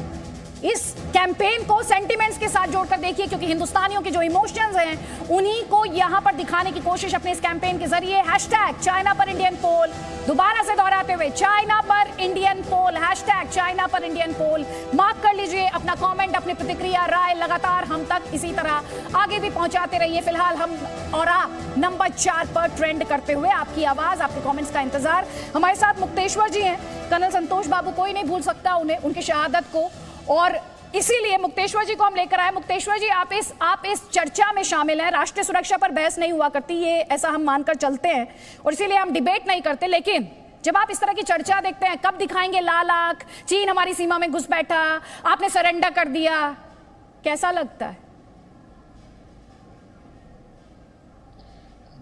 इस कैंपेन को सेंटिमेंट्स के साथ जोड़कर देखिए, क्योंकि हिंदुस्तानियों के जो इमोशंस हैं उन्हीं को यहां पर दिखाने की कोशिश अपने इस कैंपेन के जरिए। हैशटैग चाइना पर इंडियन पोल, दोबारा से दोहराते हुए चाइना पर इंडियन पोल, हैशटैग चाइना पर इंडियन पोल। मार्क कर लीजिए अपना कमेंट, अपनी प्रतिक्रिया, राय लगातार हम तक इसी तरह आगे भी पहुंचाते रहिए। फिलहाल हम और आप नंबर 4 पर ट्रेंड करते हुए आपकी आवाज, आपके कमेंट्स का इंतजार। हमारे साथ मुक्तेश्वर जी हैं, कर्नल संतोष बाबू, कोई नहीं भूल सकता उन्हें, उनकी शहादत को, और इसीलिए मुक्तेश्वर जी को हम लेकर आए। मुक्तेश्वर जी, आप इस चर्चा में शामिल हैं। राष्ट्रीय सुरक्षा पर बहस नहीं हुआ करती, ये ऐसा हम मानकर चलते हैं और इसीलिए हम डिबेट नहीं करते, लेकिन जब आप इस तरह की चर्चा देखते हैं, कब दिखाएंगे लाल आंख, चीन हमारी सीमा में घुस बैठा, आपने सरेंडर कर दिया, कैसा लगता है?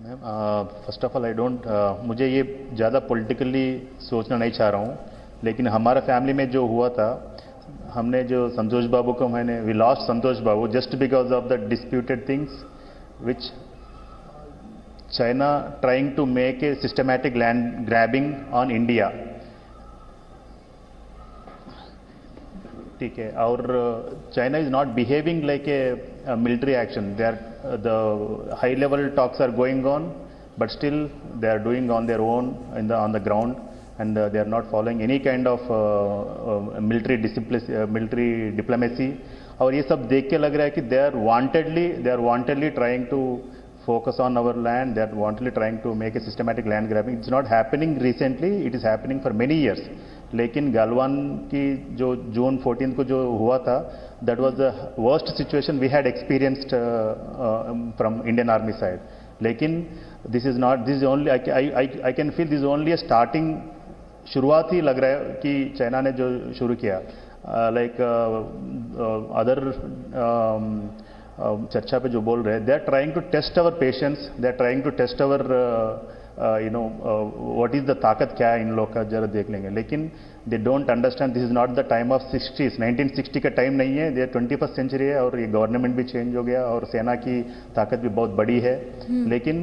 Ma'am, first of all I don't, मुझे ये ज़्यादा पॉलिटिकली सोचना नहीं चाह रहा हूँ, लेकिन हमारा फैमिली में जो हुआ था, हमने जो संतोष बाबू को we lost Santosh Babu just because of the disputed things which China trying to make a systematic land grabbing on India. ठीक है, और China is not behaving like a military action. They are the high level talks are going on, but still they are doing on their own on the ground, and they are not following any kind of military diplomacy. और ये सब देख के लग रहा है कि they are wantedly trying to focus on our land, they are wantedly trying to make a systematic land grabbing. It's not happening recently, it is happening for many years. लेकिन गलवान की जो जून 14 को जो हुआ था, that was the worst situation we had experienced from Indian Army side. लेकिन this is only, I can feel this is only a starting, शुरुआत ही लग रहा है कि चाइना ने जो शुरू किया, लाइक अदर चर्चा पे जो बोल रहे हैं, they are trying to test our patience, they are trying to test our what is the ताकत क्या है इन लोग का, जरा देख लेंगे। लेकिन they don't understand this is not the time of 60s, 1960 का टाइम नहीं है, ये 21st सेंचुरी है और ये गवर्नमेंट भी चेंज हो गया और सेना की ताकत भी बहुत बड़ी है। लेकिन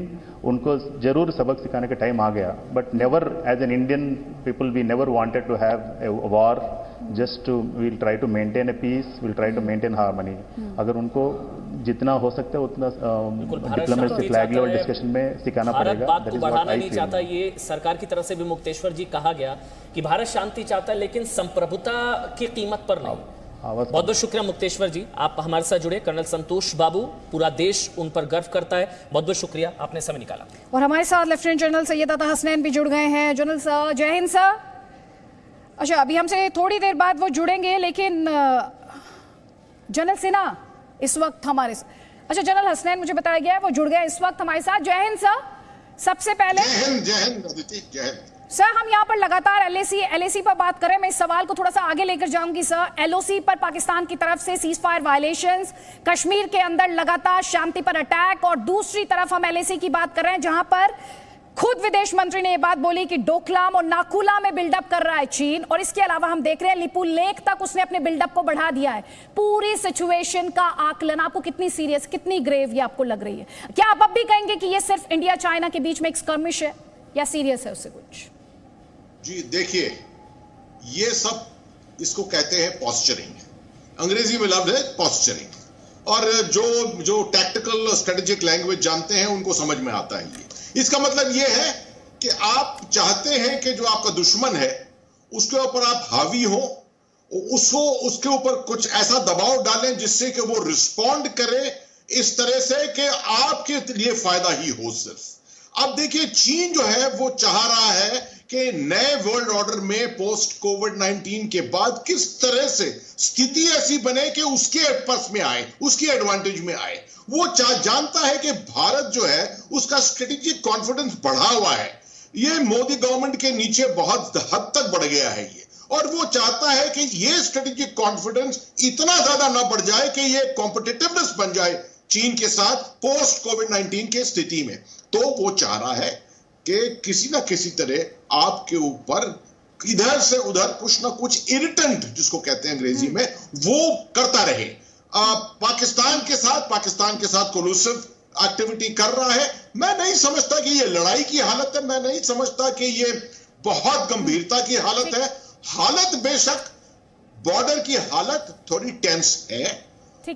उनको जरूर सबक सिखाने का टाइम आ गया, but never as an Indian people we never wanted to have a war, just to we'll try to maintain a peace, we'll try to maintain harmony. अगर उनको जितना हो सकता है उतना डिप्लोमेसी फ्लैग लेवल डिस्कशन में सिखाना पड़ेगा। बात को बढ़ाना नहीं चाहता, ये सरकार की तरफ से भी मुक्तेश्वर जी कहा गया कि भारत शांति चाहता है लेकिन संप्रभुता की कीमत पर नहीं। बहुत बहुत शुक्रिया मुक्तेश्वर जी, आप हमारे साथ जुड़े। कर्नल संतोष बाबू, पूरा देश उन पर गर्व करता है, बहुत बहुत शुक्रिया, आपने समय निकाला। और हमारे साथ लेफ्टिनेंट जनरल सैयद अता हसनैन भी जुड़ गए हैं। जनरल सर, जय हिंद सर। अच्छा, अभी हमसे थोड़ी देर बाद वो जुड़ेंगे, लेकिन जनरल सिन्हा इस वक्त हमारे साथ, अच्छा जनरल हसनैन मुझे बताया गया है वो जुड़ गए इस वक्त हमारे साथ। जय हिंद सर। सबसे पहले जय हिंद अदिति, जय हिंद सर। हम यहाँ पर लगातार एलएसी पर बात करें, मैं इस सवाल को थोड़ा सा आगे लेकर जाऊंगी सर। एलओसी पर पाकिस्तान की तरफ से सीज फायर वायलेशंस, कश्मीर के अंदर लगातार शांति पर अटैक, और दूसरी तरफ हम एलएसी की बात कर रहे हैं जहां पर खुद विदेश मंत्री ने यह बात बोली कि डोकलाम और नाकुला में बिल्डअप कर रहा है चीन, और इसके अलावा हम देख रहे हैं लिपू लेक तक उसने अपने बिल्डअप को बढ़ा दिया है। पूरी सिचुएशन का आकलन आपको कितनी सीरियस, कितनी ग्रेव ये आपको लग रही है? क्या आप अब भी कहेंगे कि ये सिर्फ इंडिया चाइना के बीच में एक स्कर्मिश है या सीरियस है उससे कुछ? जी देखिए, ये सब इसको कहते हैं पॉस्चरिंग, अंग्रेजी में लफ्ज है पॉस्चरिंग, और जो टैक्टिकल स्ट्रेटेजिक लैंग्वेज जानते हैं उनको समझ में आता है। इसका मतलब ये है कि आप चाहते हैं कि जो आपका दुश्मन है उसके ऊपर आप हावी हो, उसके ऊपर कुछ ऐसा दबाव डालें जिससे कि वो रिस्पॉन्ड करे इस तरह से कि आपके लिए फायदा ही हो सिर्फ। अब देखिए, चीन जो है वो चाह रहा है कि नए वर्ल्ड ऑर्डर में पोस्ट कोविड-19 के बाद किस तरह से स्थिति ऐसी बने कि उसके पर्स में आए, उसकी एडवांटेज में आए। वो जानता है कि भारत जो है उसका स्ट्रेटेजिक कॉन्फिडेंस बढ़ा हुआ है, ये मोदी गवर्नमेंट के नीचे बहुत हद तक बढ़ गया है ये, और वो चाहता है कि ये स्ट्रेटेजिक कॉन्फिडेंस इतना ज्यादा ना बढ़ जाए कि ये कॉम्पिटिटिवनेस बन जाए चीन के साथ पोस्ट कोविड-19 के स्थिति में। तो वो चाह रहा है कि किसी ना किसी तरह आपके ऊपर इधर से उधर कुछ ना कुछ इरिटेंट, जिसको कहते हैं अंग्रेजी में, वो करता रहे। पाकिस्तान के साथ कोलूसिव एक्टिविटी कर रहा है। मैं नहीं समझता कि ये लड़ाई की हालत है, मैं नहीं समझता कि ये बहुत गंभीरता की हालत है। हालत बेशक बॉर्डर की हालत थोड़ी टेंस है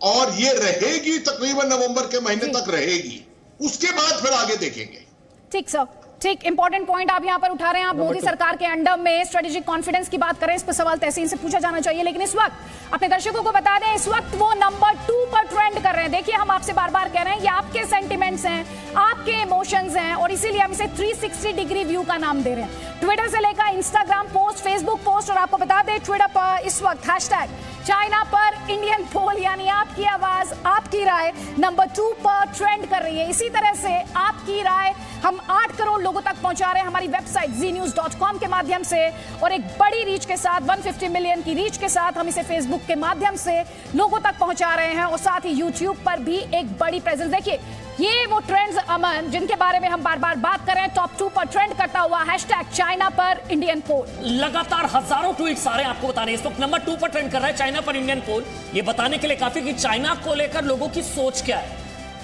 और ये रहेगी, तकरीबन नवंबर के महीने तक रहेगी। उसके बाद फिर आगे देखेंगे। ठीक सर, ठीक, इंपॉर्टेंट पॉइंट आप यहां पर उठा रहे हैं। आप मोदी सरकार के अंडर में स्ट्रेटेजिक कॉन्फिडेंस की बात करें, इस पर सवाल तहसीन से पूछा जाना चाहिए, लेकिन इस वक्त अपने दर्शकों को बता दें, इस वक्त वो नंबर 2 पर ट्रेंड कर रहे हैं। देखिए, हम आपसे बार बार कह रहे हैं, ये आपके सेंटिमेंट्स हैं, आपके इमोशंस हैं, और इसीलिए हम इसे 360 डिग्री व्यू का नाम दे रहे हैं। ट्विटर से लेकर इंस्टाग्राम पोस्ट, फेसबुक पोस्ट, और आपको बता दें ट्विटर पर इस वक्त हैशटैग चाइना पर इंडियन पोल, यानी आपकी आवाज, आपकी राय नंबर 2 पर ट्रेंड कर रही है। इसी तरह से आपकी राय हम 8 करोड़ लोगों तक पहुंचा रहे हैं हमारी वेबसाइट znews.com के माध्यम से, और एक बड़ी रीच के साथ, 150 मिलियन की रीच के साथ हम इसे फेसबुक के माध्यम से लोगों तक पहुंचा रहे हैं, और साथ ही यूट्यूब पर भी एक बड़ी प्रेजेंस। देखिए, ये वो ट्रेंड्स अमन जिनके बारे में हम बार बार बात कर रहे हैं, टॉप 2 पर ट्रेंड करता हुआ हैशटैग चाइना पर इंडियन पोल। लगातार हजारों ट्वीट्स आ रहे हैं, आपको बता रहे हैं, इस वक्त नंबर 2 पर ट्रेंड कर रहा है चाइना पर इंडियन पोल। ये बताने के लिए काफी कि चाइना को लेकर लोगों की सोच क्या है,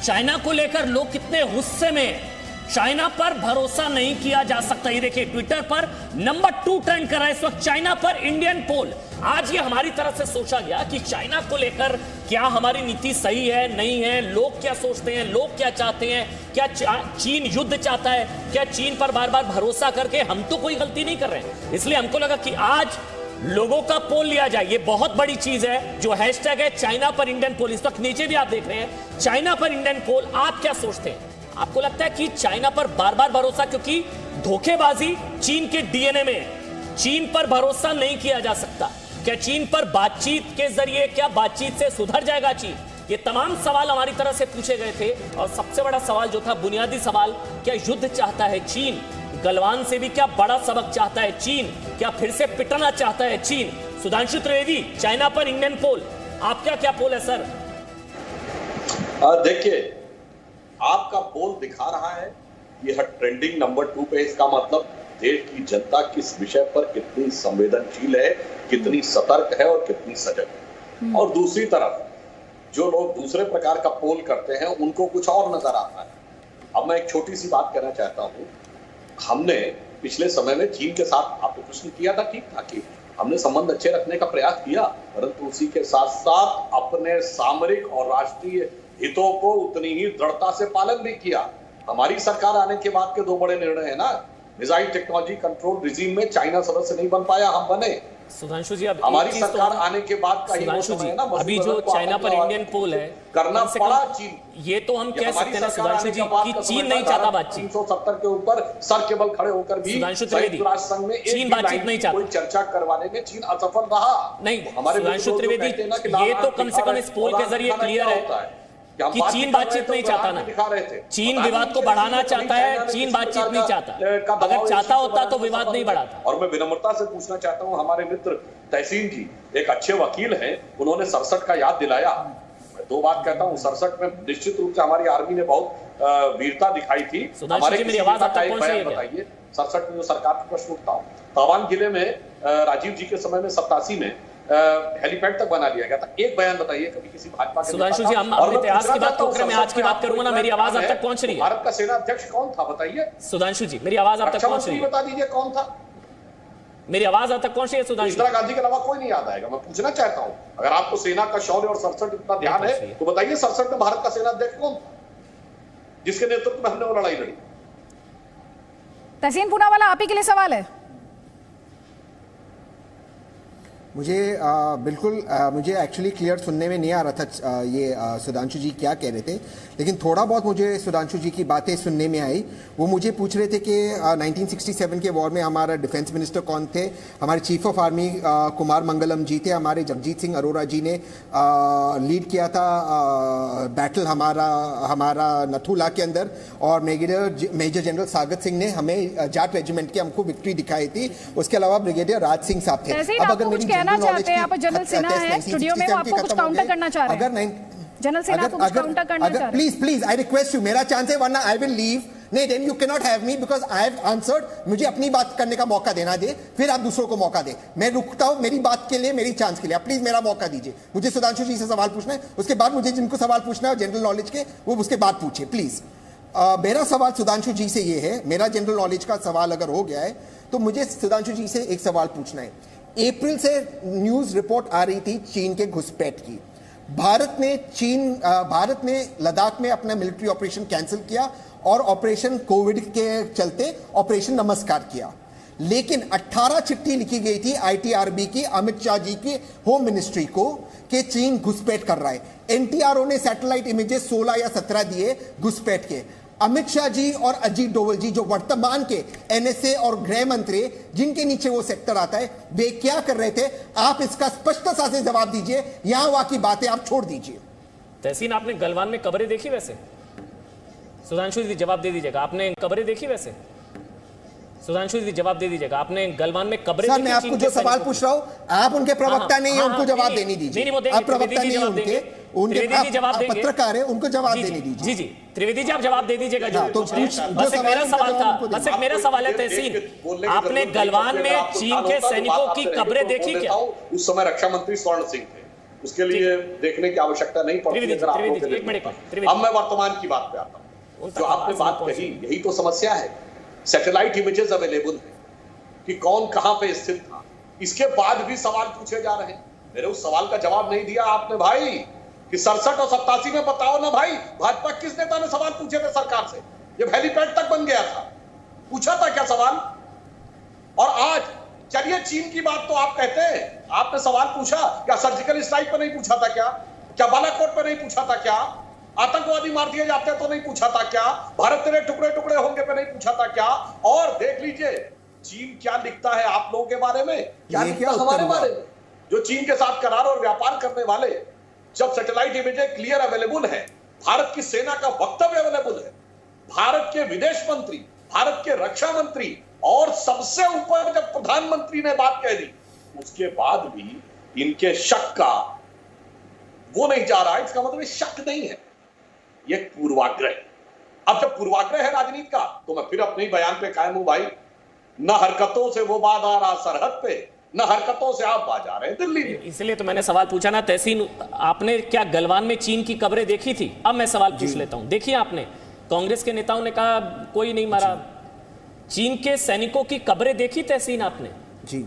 चाइना को लेकर लोग कितने गुस्से में, चाइना पर भरोसा नहीं किया जा सकता। ये देखिए, ट्विटर पर नंबर 2 ट्रेंड कर रहा है इस वक्त चाइना पर इंडियन पोल। आज ये हमारी तरफ से सोचा गया कि चाइना को लेकर क्या हमारी नीति सही है, नहीं है, लोग क्या सोचते हैं, लोग क्या चाहते हैं, क्या चीन युद्ध चाहता है, क्या चीन पर बार बार भरोसा करके हम तो कोई गलती नहीं कर रहे हैं। इसलिए हमको लगा कि आज लोगों का पोल लिया जाए। ये बहुत बड़ी चीज है जो हैशटैग है चाइना पर इंडियन पोल। इस वक्त नीचे भी आप देख रहे हैं चाइना पर इंडियन पोल। आप क्या सोचते हैं? आपको लगता है कि चाइना पर बार बार भरोसा, क्योंकि धोखेबाजी चीन के डीएनए में है, चीन पर भरोसा नहीं किया जा सकता। क्या चीन पर बातचीत के जरिए, क्या बातचीत से सुधर जाएगा चीन? ये तमाम सवाल हमारी तरफ से पूछे गए थे, और सबसे बड़ा सवाल जो था, बुनियादी सवाल, क्या युद्ध चाहता है चीन? गलवान से भी क्या बड़ा सबक चाहता है चीन? क्या फिर से पिटना चाहता है चीन? सुधांशु त्रिवेदी, चाइना पर इंडियन पोल, आपका क्या पोल है सर? देखिए, आपका पोल दिखा रहा है यह ट्रेंडिंग नंबर 2 पे। इसका मतलब देश की जनता किस विषय पर कितनी संवेदनशील है, कितनी सतर्क है और कितनी सजग है। और दूसरी तरफ जो लोग दूसरे प्रकार का पोल करते हैं उनको कुछ और नजर आता है। अब मैं एक छोटी सी बात कहना चाहता हूं। हमने पिछले समय में चीन के साथ आपने प्रश्न किया था, ठीक था कि हमने संबंध अच्छे रखने का प्रयास किया, परंतु उसी के साथ साथ अपने सामरिक और राष्ट्रीय हितों को उतनी ही दृढ़ता से पालन भी किया। हमारी सरकार आने के बाद के 2 बड़े निर्णय है ना, मिसाइल टेक्नोलॉजी कंट्रोल रिजीम में चाइना सदस्य नहीं बन पाया, हम बने। सुधांशु जी, अब हमारी सरकार आने के बाद का सुधांशु जी, अभी जो चाइना पर इंडियन पोल है करना पड़ा चीन, ये तो हम कह सकते हैं सुधांशु जी कि चीन नहीं चाहता बातचीत। 370 के ऊपर सर के बल खड़े होकर भी संयुक्त राष्ट्र संघ में चीन बातचीत नहीं चाहता, कोई चर्चा करवाने में चीन असफल रहा। नहीं, सुधांशु त्रिवेदी, ये तो कम से कम इस पोल के जरिए क्लियर है कि चीन बातचीत नहीं चाहता ना, चीन विवाद को बढ़ाना चाहता है, चीन बातचीत नहीं चाहता। अगर चाहता होता तो विवाद नहीं बढ़ाता। और मैं विनम्रता से पूछना चाहता हूं, हमारे मित्र तहसीन जी एक अच्छे वकील हैं, उन्होंने 67 का याद दिलाया। मैं 2 बात कहता हूं, 67 में निश्चित रूप से हमारी आर्मी ने बहुत वीरता दिखाई थी। हमारे मेरी आवाज आप तक पहुंच रही है? बताइए, 67 में जो सरकार का प्रश्न उठता, तवांग जिले में राजीव जी के समय में 87 में हेलीपैड तक बना लिया गया था। एक बयान बताइए कभी किसी भाजपा के? सुधांशु जी, हम अपने इतिहास की बात कर, मैं आज की बात करूंगा ना, मेरी आवाज आप तक पहुंच रही है? भारत का सेना अध्यक्ष कौन था बताइए? सुधांशु जी, मेरी आवाज आप तक पहुंच रही है? बता दीजिए कौन था? मेरी आवाज आप तक पहुंच रही है सुधांशु? इंदिरा गांधी के अलावा कोई नहीं याद आएगा। मैं पूछना चाहता हूं, अगर आपको सेना का शौर्य और 67 इतना ध्यान है तो बताइए 67 में भारत का सेना अध्यक्ष कौन था जिसके नेतृत्व में हमने वो लड़ाई लड़ी? तहसीन पूनावाला, आप ही के लिए सवाल है। मुझे बिल्कुल मुझे एक्चुअली क्लियर सुनने में नहीं आ रहा था ये सुधांशु जी क्या कह रहे थे, लेकिन थोड़ा बहुत मुझे सुधांशु जी की बातें सुनने में आई। वो मुझे पूछ रहे थे कि 1967 के वॉर में हमारा डिफेंस मिनिस्टर कौन थे। हमारे chief of army Kumar Mangalam जी थे। हमारे जगजीत सिंह अरोरा जी ने लीड किया था बैटल हमारा नथुला के अंदर, और मेजर जनरल सागत सिंह ने हमें जाट रेजिमेंट की हमको विक्ट्री दिखाई थी। उसके अलावा ब्रिगेडियर राज सिंह साहब थे। अब अगर मेरी चाहते हैं आप, जनरल सिन्हा है स्टूडियो में, वो आपको कुछ काउंटर करना चाह रहे हैं। जनरल सिन्हा को कुछ काउंटर करना चाह रहे हैं। प्लीज आई रिक्वेस्ट यू, मेरा चांस है, वरना आई विल लीव। नहीं, then you can not have me because I have answered. मुझे अपनी बात करने का मौका देना दे, फिर आप दूसरों को मौका दे। मैं रुकता हूं मेरी बात के लिए, मेरी चांस के लिए। प्लीज मेरा मौका दीजिए। मुझे सुधांशु जी से सवाल पूछना है, उसके बाद मुझे जिनको सवाल पूछना है जनरल नॉलेज के, वो उसके बाद पूछे प्लीज। मेरा सवाल सुधांशु जी से ये है, मेरा जनरल नॉलेज का सवाल अगर हो गया है तो मुझे सुधांशु जी से एक सवाल पूछना है। अप्रैल से न्यूज रिपोर्ट आ रही थी चीन के घुसपैठ की। भारत ने लद्दाख में अपना मिलिट्री ऑपरेशन कैंसिल किया और ऑपरेशन कोविड के चलते ऑपरेशन नमस्कार किया। लेकिन 18 चिट्ठी लिखी गई थी आईटीआरबी की अमित शाह जी की होम मिनिस्ट्री को कि चीन घुसपैठ कर रहा है। एनटीआरओ ने सैटेलाइट इमेजेस 16 या 17 दिए घुसपैठ के। अमित शाह जी और अजीत डोवल जी जो वर्तमान के एनएसए और गृह मंत्री जिनके नीचे वो सेक्टर आता है, वे क्या कर रहे थे? आप इसका स्पष्टता से जवाब दीजिए, यहां वहां की बातें आप छोड़ दीजिए। तहसीन, आपने गलवान में कब्रें देखी? वैसे सुधांशु जी जवाब दे दीजिएगा, आपने कब्रें देखी? वैसे सुधांशु जी जवाब दे दीजिएगा, आपने गलवान में कब्रें देखी? मैं आपको जो सवाल पूछ रहा हूं, आप उनके प्रवक्ता नहीं है, उनको जवाब देने दीजिए। आप प्रवक्ता नहीं है उनके पत्रकार है, उनको जवाब देने दीजिए। जी जी त्रिवेदी जी, आप जवाब दे दीजिएगा। बस एक मेरा सवाल था, बस एक मेरा सवाल है तहसीन, आपने गलवान में चीन के सैनिकों की कब्रें देखी क्या? उस समय रक्षा मंत्री स्वर्ण सिंह थे, उसके लिए देखने की आवश्यकता नहीं पड़ती। अब मैं वर्तमान की बात पे आता हूँ। जो आपने बात कही, यही तो समस्या है। सैटेलाइट इमेजेस अवेलेबल है कि कौन कहां पे स्थित था, इसके बाद भी सवाल पूछे जा रहे हैं। मेरे उस सवाल का जवाब नहीं दिया आपने भाई कि 67 और 87 में बताओ ना भाई, भाजपा किस नेता ने सवाल पूछे थे सरकार से? ये हेलीपैड तक बन गया था, पूछा था क्या सवाल? और आज चलिए चीन की बात तो आप कहते हैं, आपने सवाल पूछा क्या? सर्जिकल स्ट्राइक पर नहीं पूछा था क्या? क्या बालाकोट पर नहीं पूछा था क्या? आतंकवादी मार दिए जाते तो नहीं पूछा था क्या? भारत तेरे टुकड़े टुकड़े होंगे पे नहीं पूछा था क्या? और देख लीजिए चीन क्या लिखता है आप लोगों के बारे में, क्या लिखता है हमारे बारे में। जो चीन के साथ करार और व्यापार करने वाले, जब सैटेलाइट इमेजेस क्लियर अवेलेबल है, भारत की सेना का वक्तव्य अवेलेबल है, भारत के विदेश मंत्री, भारत के रक्षा मंत्री और सबसे ऊपर जब प्रधानमंत्री ने बात कह दी, उसके बाद भी इनके शक का वो नहीं जा रहा। इसका मतलब शक नहीं है, ये पूर्वाग्रह। अब जब पूर्वाग्रह है राजनीति का, तो मैं फिर अपने ही बयान पे कायम हूं भाई। न हरकतों से वो बात आ रहा सरहद पे, न हरकतों से आप बाज आ रहे हैं दिल्ली में। इसलिए तो मैंने सवाल पूछा ना तहसीन, आपने क्या गलवान में चीन की कब्रें देखी थी? अब मैं सवाल पूछ लेता हूं, देखिए आपने, कांग्रेस के नेताओं ने कहा कोई नहीं मारा, चीन के सैनिकों की कब्रें देखी तहसीन आपने? जी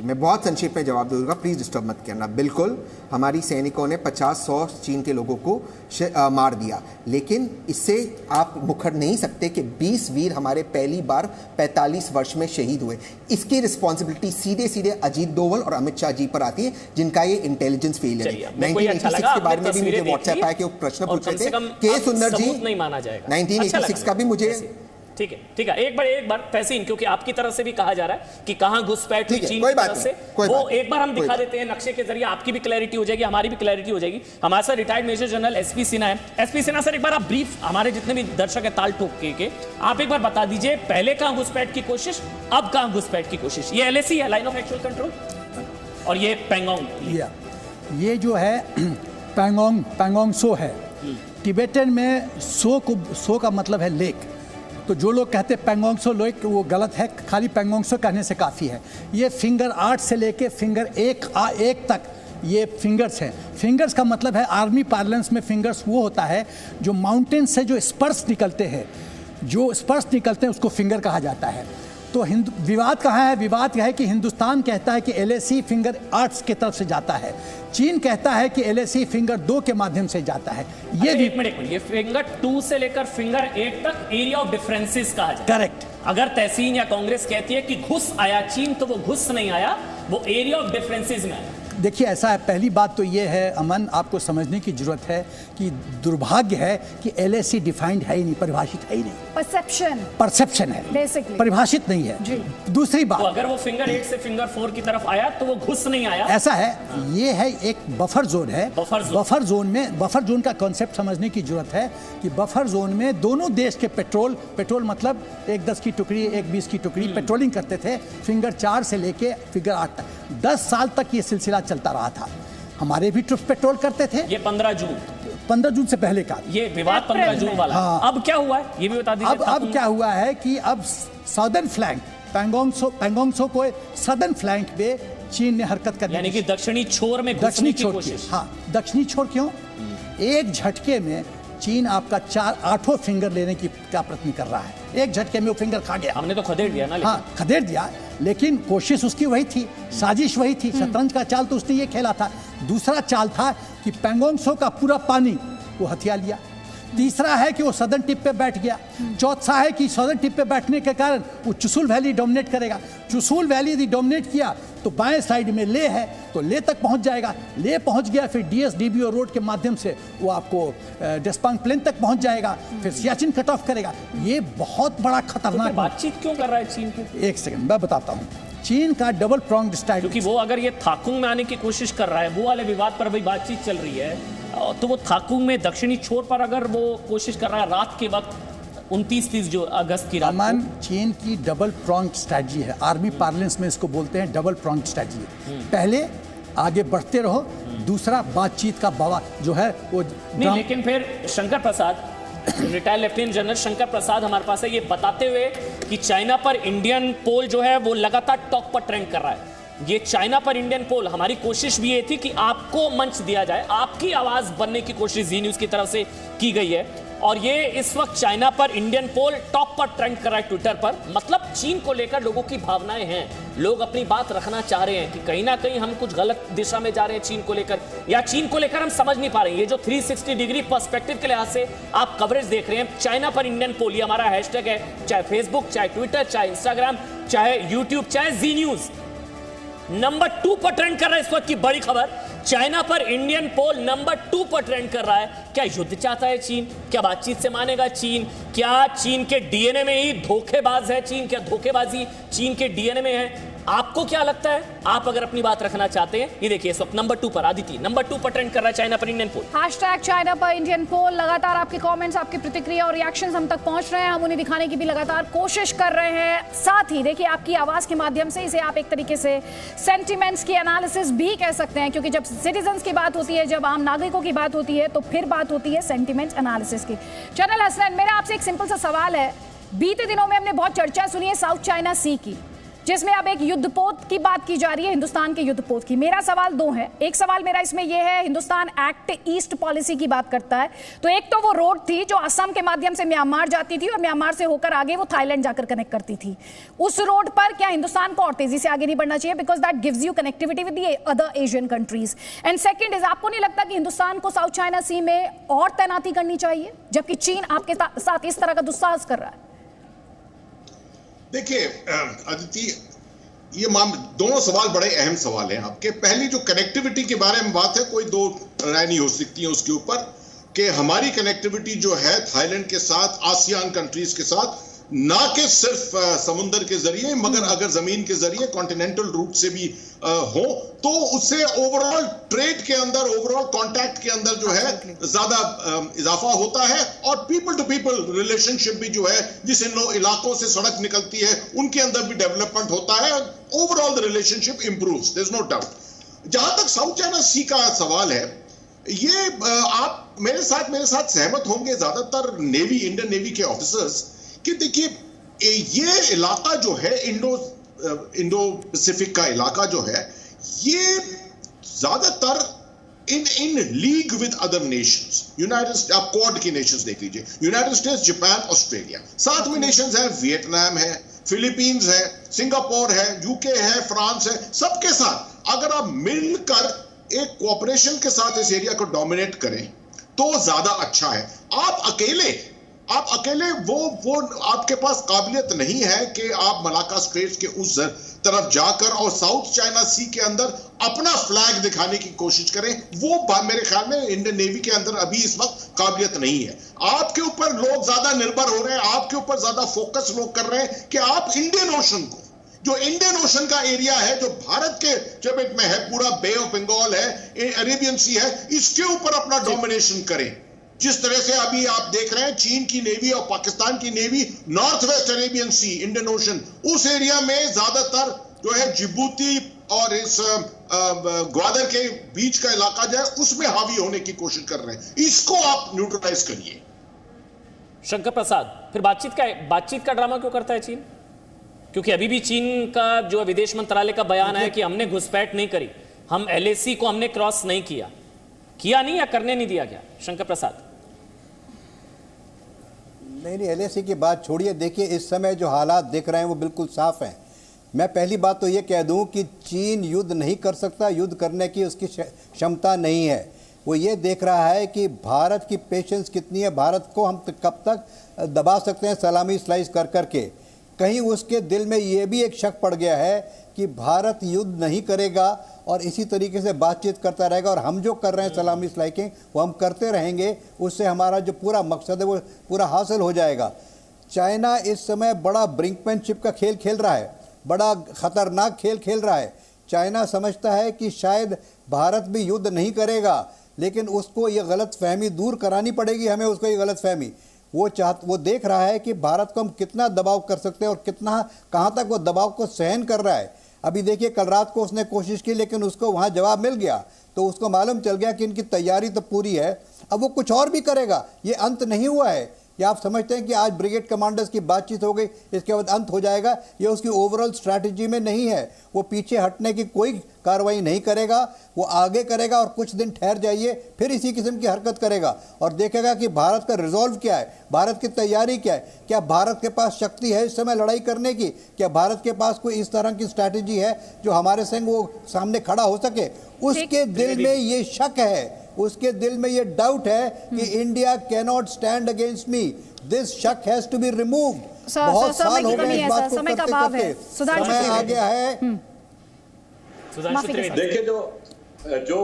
मैं बहुत संक्षेप में जवाब दूंगा, प्लीज डिस्टर्ब मत करना। बिल्कुल, हमारी सैनिकों ने 50-100 चीन के लोगों को मार दिया, लेकिन इससे आप मुकर नहीं सकते कि 20 वीर हमारे पहली बार 45 वर्ष में शहीद हुए। इसकी रिस्पॉन्सिबिलिटी सीधे सीधे अजीत डोवल और अमित शाह जी पर आती है, जिनका ये इंटेलिजेंस फेलियर है। 1986 के बारे में भी मुझे व्हाट्सएप आया कि वो प्रश्न पूछे थे, के सुंदर जी नहीं माना जाएगा। 1986 का भी मुझे ठीक है एक बार तहसीन, क्योंकि आपकी तरफ से भी कहा जा रहा है कि कहां घुसपैठ हुई चीन की तरफ से, वो एक बार हम दिखा देते हैं नक्शे के जरिए, आपकी भी क्लैरिटी हो जाएगी, हमारी भी क्लैरिटी हो जाएगी। हमारे साथ retired major general SP Sinha है। एसपी सिन्हा सर, एक बार आप ब्रीफ, हमारे जितने भी दर्शक है ताल ठोक के आप एक बार बता दीजिए, पहले कहां घुसपैठ की कोशिश, अब कहां घुसपैठ की कोशिश? ये एलएसी है, लाइन ऑफ एक्चुअल कंट्रोल, और ये पैंगोंग, ये जो है पैंगोंग सो है। टिबेटन में सो का मतलब है लेक, तो जो लोग कहते हैं पैंगोंगसो लेक, वो गलत है, खाली पैंगोंगसो कहने से काफ़ी है। ये फिंगर 8 से लेके फिंगर 1 तक ये फिंगर्स हैं। फिंगर्स का मतलब है, आर्मी पार्लेंस में फिंगर्स वो होता है जो माउंटेन से जो स्पर्श निकलते हैं, उसको फिंगर कहा जाता है। तो विवाद कहाँ है? विवाद यह है कि हिंदुस्तान कहता है कि एलएसी फिंगर 8 की तरफ से जाता है, चीन कहता है कि एलएसी फिंगर 2 के माध्यम से जाता है। ये एक मिनट, ये फिंगर 2 से लेकर फिंगर 8 तक एरिया ऑफ डिफरेंसेस कहा जाता है। करेक्ट। अगर तहसीन या कांग्रेस कहती है कि घुस आया चीन, तो वो घुस नहीं आया, वो एरिया ऑफ डिफरेंसेस में आया। देखिए ऐसा है, पहली बात तो ये है अमन, आपको समझने की जरूरत है कि दुर्भाग्य है कि एलएसी डिफाइंड है ही नहीं, परिभाषित है ही नहीं। परसेप्शन है, बेसिकली परिभाषित नहीं है जी। दूसरी बात, तो अगर वो फिंगर 8 से फिंगर 4 की तरफ आया तो वो घुस नहीं आया। ऐसा है, ये है एक बफर जोन है। बफर जोन का कॉन्सेप्ट समझने की जरूरत है कि बफर जोन में दोनों देश के पेट्रोल मतलब एक 10 की टुकड़ी, एक 20 की टुकड़ी पेट्रोलिंग करते थे, फिंगर 4 से लेके फिंगर 8 तक। 10 साल तक ये सिलसिला चलता रहा था। हमारे भी ट्रुप्स पेट्रोल करते थे। ये 15 जून से पहले का ये विवाद 15 जून वाला। हाँ। अब क्या हुआ है ये भी बता दीजिए। अब क्या हुआ है कि अब सदर्न फ्लैंक पैंगोंगसो को सदर्न फ्लैंक पे चीन ने हरकत करनी, यानी कि दक्षिणी छोर में घुसने की कोशिश। हाँ, दक्षिणी छोर क्यों? एक झटके में चीन आपका 8 फिंगर लेने की क्या प्रयत्न कर रहा है। एक झटके में वो फिंगर खा गया। हमने तो खदेड़ दिया ना। हाँ, खदेड़ दिया, लेकिन कोशिश उसकी वही थी, साजिश वही थी, शतरंज का चाल तो उसने ये खेला था। दूसरा चाल था कि पैंगोंग त्सो का पूरा पानी वो हथिया लिया। तीसरा है कि वो सदर्न टिप पे बैठ गया। चौथा है कि सदर्न टिप पे बैठने के कारण वो चुशुल वैली डोमिनेट करेगा। चुशुल वैली यदि डोमिनेट किया तो बाएं साइड में ले है तो ले तक पहुंच जाएगा। ले पहुंच गया, फिर डीएसडीबीओ रोड के माध्यम से वो आपको डेस्पांग प्लेन तक पहुंच जाएगा, फिर सियाचिन कट ऑफ करेगा। ये बहुत बड़ा खतरनाक। तो बातचीत क्यों कर रहा है चीन की? एक सेकंड मैं बताता हूँ। चीन का डबल प्रॉन्ग्ड स्ट्रैटेजी, क्योंकि वो अगर ये थाकुंग में आने की कोशिश कर रहा है, वो वाले विवाद पर अभी बातचीत चल रही है, तो वो थाकुंग में दक्षिणी छोर पर अगर वो कोशिश कर रहा है रात के वक्त 29-30 जो अगस्त की रात को, चीन की डबल प्रॉन्ग्ड स्ट्रैटेजी है। आर्मी पार्लेंस में इसको बोलते हैं डबल प्रॉन्ग्ड स्ट्रैटेजी। पहले आगे बढ़ते रहो, दूसरा बातचीत का बवा जो है वो नहीं। लेकिन फिर Shankar Prasad, retired lieutenant general Shankar Prasad हमारे पास है, ये बताते हुए कि चाइना पर इंडियन पोल जो है वो लगातार टॉप पर ट्रेंड कर रहा है। ये चाइना पर इंडियन पोल, हमारी कोशिश भी ये थी कि आपको मंच दिया जाए, आपकी आवाज बनने की कोशिश जी न्यूज की तरफ से की गई है। और ये इस वक्त चाइना पर इंडियन पोल टॉप पर ट्रेंड कर रहा है ट्विटर पर। मतलब चीन को लेकर लोगों की भावनाएं हैं, लोग अपनी बात रखना चाह रहे हैं कि कहीं ना कहीं हम कुछ गलत दिशा में जा रहे हैं चीन को लेकर, या चीन को लेकर हम समझ नहीं पा रहे हैं। ये जो 360 डिग्री पर्सपेक्टिव के लिहाज से आप कवरेज देख रहे हैं, चाइना पर इंडियन पोल, ये हमारा हैशटैग है, चाहे फेसबुक, चाहे ट्विटर, चाहे इंस्टाग्राम, चाहे यूट्यूब, चाहे जी न्यूज, नंबर 2 पर ट्रेंड कर रहा है इस वक्त की बड़ी खबर। चाइना पर इंडियन पोल नंबर 2 पर ट्रेंड कर रहा है। क्या युद्ध चाहता है चीन? क्या बातचीत से मानेगा चीन? क्या चीन के डीएनए में ही धोखेबाज है चीन? क्या धोखेबाजी चीन के डीएनए में है? आपको क्या लगता है? आप अगर अपनी बात रखना चाहते हैं, ये देखिए इस वक्त नंबर 2 पर आदित्य नंबर 2 पर ट्रेंड कर रहा है चाइना पर इंडियन पोल। हैशटैग चाइना पर इंडियन पोल। लगातार आपके कमेंट्स, आपकी प्रतिक्रिया और रिएक्शंस हम तक पहुंच रहे हैं। हम उन्हें दिखाने की भी लगातार कोशिश कर रहे हैं। साथ ही देखिए आपकी आवाज के माध्यम से इसे आप एक तरीके से सेंटिमेंट्स की एनालिसिस भी कह सकते हैं, क्योंकि जब सिटीजन्स की बात होती है, जब आम नागरिकों की बात होती है, तो फिर बात होती है सेंटिमेंट एनालिसिस की। जनरल हसनैन, मेरा आपसे एक सिंपल सा सवाल है। बीते दिनों में हमने बहुत चर्चा सुनी है साउथ चाइना सी की, जिसमें अब एक युद्धपोत की बात की जा रही है, हिंदुस्तान के युद्धपोत की। मेरा सवाल 2 है। एक सवाल मेरा इसमें यह है, हिंदुस्तान एक्ट ईस्ट पॉलिसी की बात करता है, तो एक तो वो रोड थी जो असम के माध्यम से म्यांमार जाती थी और म्यांमार से होकर आगे वो थाईलैंड जाकर कनेक्ट करती थी। उस रोड पर क्या हिंदुस्तान को और तेजी से आगे नहीं बढ़ना चाहिए? Because that gives you connectivity with the other Asian countries. And second is, आपको नहीं लगता कि हिंदुस्तान को साउथ चाइना सी में और तैनाती करनी चाहिए, जबकि चीन आपके साथ इस तरह का दुस्साहस कर रहा है? देखिए अदिति, ये दोनों सवाल बड़े अहम सवाल हैं आपके। पहली जो कनेक्टिविटी के बारे में बात है, कोई दो राय नहीं हो सकती है उसके ऊपर कि हमारी कनेक्टिविटी जो है थाईलैंड के साथ, आसियान कंट्रीज के साथ, ना कि सिर्फ समुद्र के जरिए, मगर अगर जमीन के जरिए कॉन्टिनेंटल रूट से भी हो, तो उससे ओवरऑल ट्रेड के अंदर, ओवरऑल कांटेक्ट के अंदर जो है ज्यादा इजाफा होता है, और पीपल टू पीपल रिलेशनशिप भी जो है, जिस इन इलाकों से सड़क निकलती है उनके अंदर भी डेवलपमेंट होता है, overall the relationship improves, there is no doubt. जहां तक साउथ चाइना सी का सवाल है, ये आप मेरे साथ सहमत होंगे ज्यादातर नेवी, इंडियन नेवी के ऑफिसर्स, कि देखिए ये इलाका जो है, इंडो पैसिफिक का इलाका जो है, ये ज्यादातर इन league with other Nations, United, आप क्वाड की नेशंस देख लीजिए, यूनाइटेड स्टेट्स, जापान, ऑस्ट्रेलिया, साथ में नेशंस है, वियतनाम है, फिलीपींस है, सिंगापुर है, यूके है, फ्रांस है, सबके साथ अगर आप मिलकर एक कोऑपरेशन के साथ इस एरिया को डोमिनेट करें तो ज्यादा अच्छा है। आप अकेले वो आपके पास काबिलियत नहीं है कि आप मलाक्का स्ट्रेट्स के उस तरफ जाकर और साउथ चाइना सी के अंदर अपना फ्लैग दिखाने की कोशिश करें। वो मेरे ख्याल में इंडियन नेवी के अंदर अभी इस वक्त काबिलियत नहीं है। आपके ऊपर लोग ज्यादा निर्भर हो रहे हैं, आपके ऊपर ज्यादा फोकस लोग कर रहे हैं कि आप इंडियन ओशन को, जो इंडियन ओशन का एरिया है, जो भारत के चपेट में है, पूरा बे ऑफ बंगाल है, अरेबियन सी है, इसके ऊपर अपना डोमिनेशन करें। जिस तरह से अभी आप देख रहे हैं चीन की नेवी और पाकिस्तान की नेवी नॉर्थ वेस्ट अरेबियन सी, इंडियन ओशन, उस एरिया में ज्यादातर जो है जिबूती और इस ग्वादर के बीच का इलाका जो है उसमें हावी होने की कोशिश कर रहे हैं। इसको आप न्यूट्रलाइज करिए। शंकर प्रसाद, फिर बातचीत का ड्रामा क्यों करता है चीन? क्योंकि अभी भी चीन का जो विदेश मंत्रालय का बयान है कि हमने घुसपैठ नहीं करी, हम LAC को हमने क्रॉस नहीं किया नहीं या करने नहीं दिया गया। शंकर प्रसाद, नहीं, LAC की बात छोड़िए। देखिए, इस समय जो हालात देख रहे हैं वो बिल्कुल साफ हैं। मैं पहली बात तो ये कह दूं कि चीन युद्ध नहीं कर सकता, युद्ध करने की उसकी क्षमता नहीं है। वो ये देख रहा है कि भारत की पेशेंस कितनी है, भारत को हम कब तक दबा सकते हैं सलामी स्लाइस कर करके। कहीं उसके दिल में ये भी एक शक पड़ गया है कि भारत युद्ध नहीं करेगा और इसी तरीके से बातचीत करता रहेगा, और हम जो कर रहे हैं सलामी स्लाइकिंग वो हम करते रहेंगे, उससे हमारा जो पूरा मकसद है वो पूरा हासिल हो जाएगा। चाइना इस समय बड़ा ब्रिंकमैनशिप का खेल खेल रहा है, बड़ा खतरनाक खेल खेल रहा है। चाइना समझता है कि शायद भारत भी युद्ध नहीं करेगा, लेकिन उसको ये गलत फहमी दूर करानी पड़ेगी हमें, उसको ये गलत फहमी। वो देख रहा है कि भारत को हम कितना दबाव कर सकते हैं और कहाँ तक वो दबाव को सहन कर रहा है। अभी देखिए, कल रात को उसने कोशिश की लेकिन उसको वहाँ जवाब मिल गया, तो उसको मालूम चल गया कि इनकी तैयारी तो पूरी है, अब वो कुछ और भी करेगा, ये अंत नहीं हुआ है। या आप समझते हैं कि आज ब्रिगेड कमांडर्स की बातचीत हो गई, इसके बाद अंत हो जाएगा? ये उसकी ओवरऑल स्ट्रैटेजी में नहीं है। वो पीछे हटने की कोई कार्रवाई नहीं करेगा, वो आगे करेगा और कुछ दिन ठहर जाइए फिर इसी किस्म की हरकत करेगा और देखेगा कि भारत का रिजॉल्व क्या है, भारत की तैयारी क्या है, क्या भारत के पास शक्ति है इस समय लड़ाई करने की, क्या भारत के पास कोई इस तरह की स्ट्रैटेजी है जो हमारे संग वो सामने खड़ा हो सके। उसके दिल में ये शक है, उसके दिल में ये डाउट है कि India cannot stand against me. This शक हैज टू बी रिमूव्ड। बहुत साल हो गए इस बात को करते करते, समय आ गया है। देखिए, जो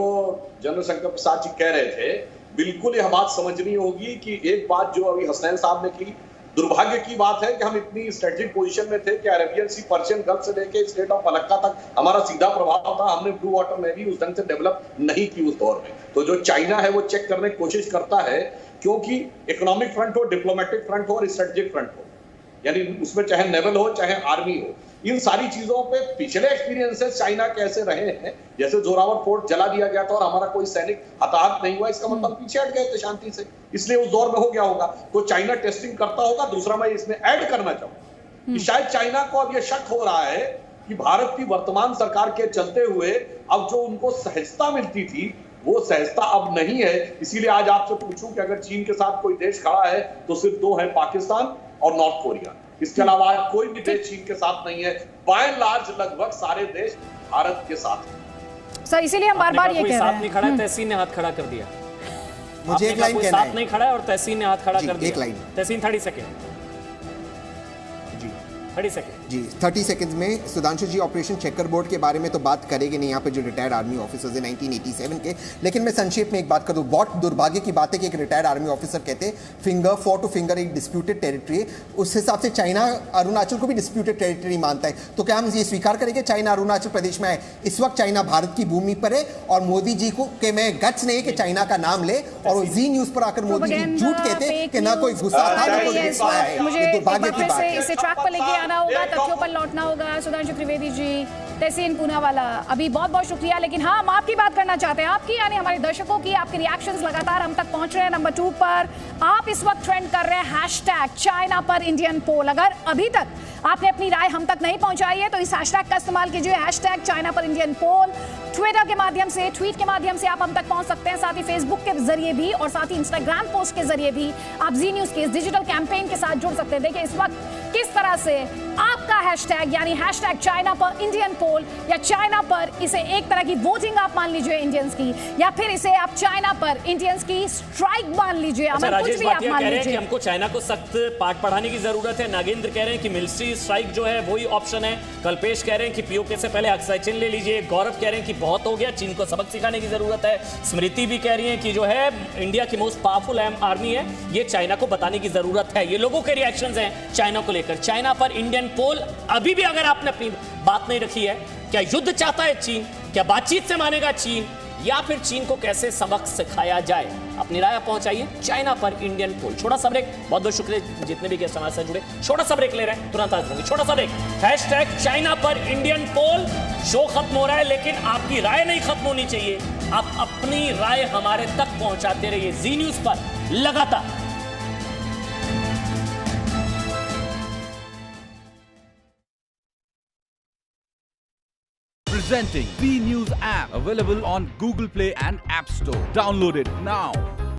जनरल शंकर प्रसाद जी कह रहे थे, बिल्कुल यह बात समझनी होगी कि एक बात जो अभी हसनैन साहब ने की, दुर्भाग्य की बात है कि हम इतनी स्ट्रेटेजिक पोजीशन में थे कि अरेबियन सी, पर्शियन गल्फ से लेके स्टेट ऑफ मलक्का तक हमारा सीधा प्रभाव था। हमने ब्लू वाटर नेवी उस ढंग से डेवलप नहीं की उस दौर में। तो जो चाइना है वो चेक करने की कोशिश करता है, क्योंकि इकोनॉमिक फ्रंट हो, डिप्लोमेटिक फ्रंट हो और स्ट्रेटेजिक फ्रंट हो, यानी उसमें चाहे नेवल हो चाहे आर्मी हो, इन सारी चीजों पे पिछले एक्सपीरियंसेस चाइना कैसे रहे हैं। जैसे जोरावर फोर्ट जला दिया गया था और हमारा कोई सैनिक हताहत नहीं हुआ, इसका मतलब पीछे हट गए थे शांति से, इसलिए उस दौर में हो गया होगा। तो चाइना टेस्टिंग करता होगा। दूसरा मैं इसमें ऐड करना चाहूंगा कि शायद चाइना को अब यह शक हो रहा है कि भारत की वर्तमान सरकार के चलते हुए अब जो उनको सहजता मिलती थी वो सहजता अब नहीं है। इसीलिए आज आपसे पूछूं कि अगर चीन के साथ कोई देश खड़ा है तो सिर्फ दो है, पाकिस्तान और नॉर्थ कोरिया। इसके अलावा कोई भी देश चीन के साथ नहीं है। बाय एंड लार्ज लगभग सारे देश भारत के साथ हैं। सर, इसीलिए हम बार-बार ये कह रहे हैं। साथ नहीं खड़ा है, तहसीन ने हाथ खड़ा कर दिया। मुझे एक लाइन कहना है, साथ नहीं खड़ा है और तहसीन ने हाथ खड़ा कर दिया। एक लाइन, तहसीन 30 सेकंड जी, 30 सेकंड जी, 30 सेकंड्स में सुधांशु जी ऑपरेशन चेकर बोर्ड के बारे में तो बात करेंगे नहीं, यहाँ पे जो रिटायर्ड आर्मी ऑफिसर्स हैं 1987 के, लेकिन मैं संक्षेप में एक बात कर दूं। बहुत दुर्भाग्य की बात है कि एक रिटायर्ड आर्मी ऑफिसर कहते हैं फिंगर 4 टू फिंगर एक डिस्प्यूटेड टेरिटरी है। उस हिसाब से चाइना अरुणाचल को भी डिस्प्यूटेड टेरिटरी मानता है। तो क्या हम ये स्वीकार करेंगे चाइना अरुणाचल प्रदेश में है? इस वक्त चाइना भारत की भूमि पर है और मोदी जी को के मैं गट्स नहीं कि चाइना का नाम ले और जी न्यूज पर आकर मोदी जी झूठ कहते कि ना कोई गुस्सा था ना कोई गुस्सा है। मुझे दुर्भाग्य की बात है। इसे ट्रैक पर लेके आना होगा, तथ्यों पर लौटना होगा। सुधांशु त्रिवेदी जी, तहसीन पूनावाला, अभी बहुत बहुत शुक्रिया। लेकिन हाँ, हम आपकी बात करना चाहते हैं, आपकी यानी हमारे दर्शकों की। आपके रिएक्शंस लगातार हम तक पहुंच रहे हैं। नंबर 2 पर आप इस वक्त ट्रेंड कर रहे हैं हैशटैग चाइना पर इंडियन पोल। अगर अभी तक आपने अपनी राय हम तक नहीं पहुंचाई है तो इस हैशटैग का इस्तेमाल कीजिए, हैशटैग चाइना पर इंडियन पोल। ट्विटर के माध्यम से, ट्वीट के माध्यम से आप हम तक पहुंच सकते हैं, साथ ही फेसबुक के जरिए भी और साथ ही इंस्टाग्राम पोस्ट के जरिए भी आप जी न्यूज के इस डिजिटल कैंपेन के साथ जुड़ सकते हैं। देखिए इस वक्त किस तरह से आपका हैशटैग यानी हैशटैग चाइना पर इंडियन पोल या चाइना पर, इसे एक तरह की वोटिंग आप मान लीजिए इंडियंस की, या फिर इसे आप चाइना पर इंडियंस की स्ट्राइक मान लीजिए। कुछ भी आप मान लीजिए। हमको चाइना को सख्त पाठ पढ़ाने की जरूरत है। नागेंद्र कह रहे हैं कि मिलिट्री स्ट्राइक जो है वही ऑप्शन है। कल्पेश कह रहे हैं कि पीओके से पहले ऑक्सीजन ले लीजिए। गौरव कह रहे हैं कि बहुत हो गया, चीन को सबक सिखाने की जरूरत है। स्मृति भी कह रही है कि जो है इंडिया की मोस्ट पावरफुल आर्मी है, ये चाइना को बताने की जरूरत है। ये लोगों के रिएक्शंस हैं चाइना को लेकर। चाइना पर इंडियन पोल, अभी भी अगर आपने अपनी बात नहीं रखी है, क्या युद्ध चाहता है चीन, क्या बातचीत से मानेगा चीन, या फिर चीन को कैसे सबक सिखाया जाए, अपनी राय पहुंचाइए चाइना पर इंडियन पोल। छोटा सा ब्रेक, बहुत बहुत शुक्रिया जितने भी गेस्ट हमारे साथ जुड़े। छोटा सा ब्रेक ले रहे हैं, तुरंत आते हैं। छोटा सा ब्रेक, हैशटैग चाइना पर इंडियन पोल। शो खत्म हो रहा है लेकिन आपकी राय नहीं खत्म होनी चाहिए। आप अपनी राय हमारे तक पहुंचाते रहिए जी न्यूज पर लगातार। Presenting the News app, available on Google Play and App Store. Download it now.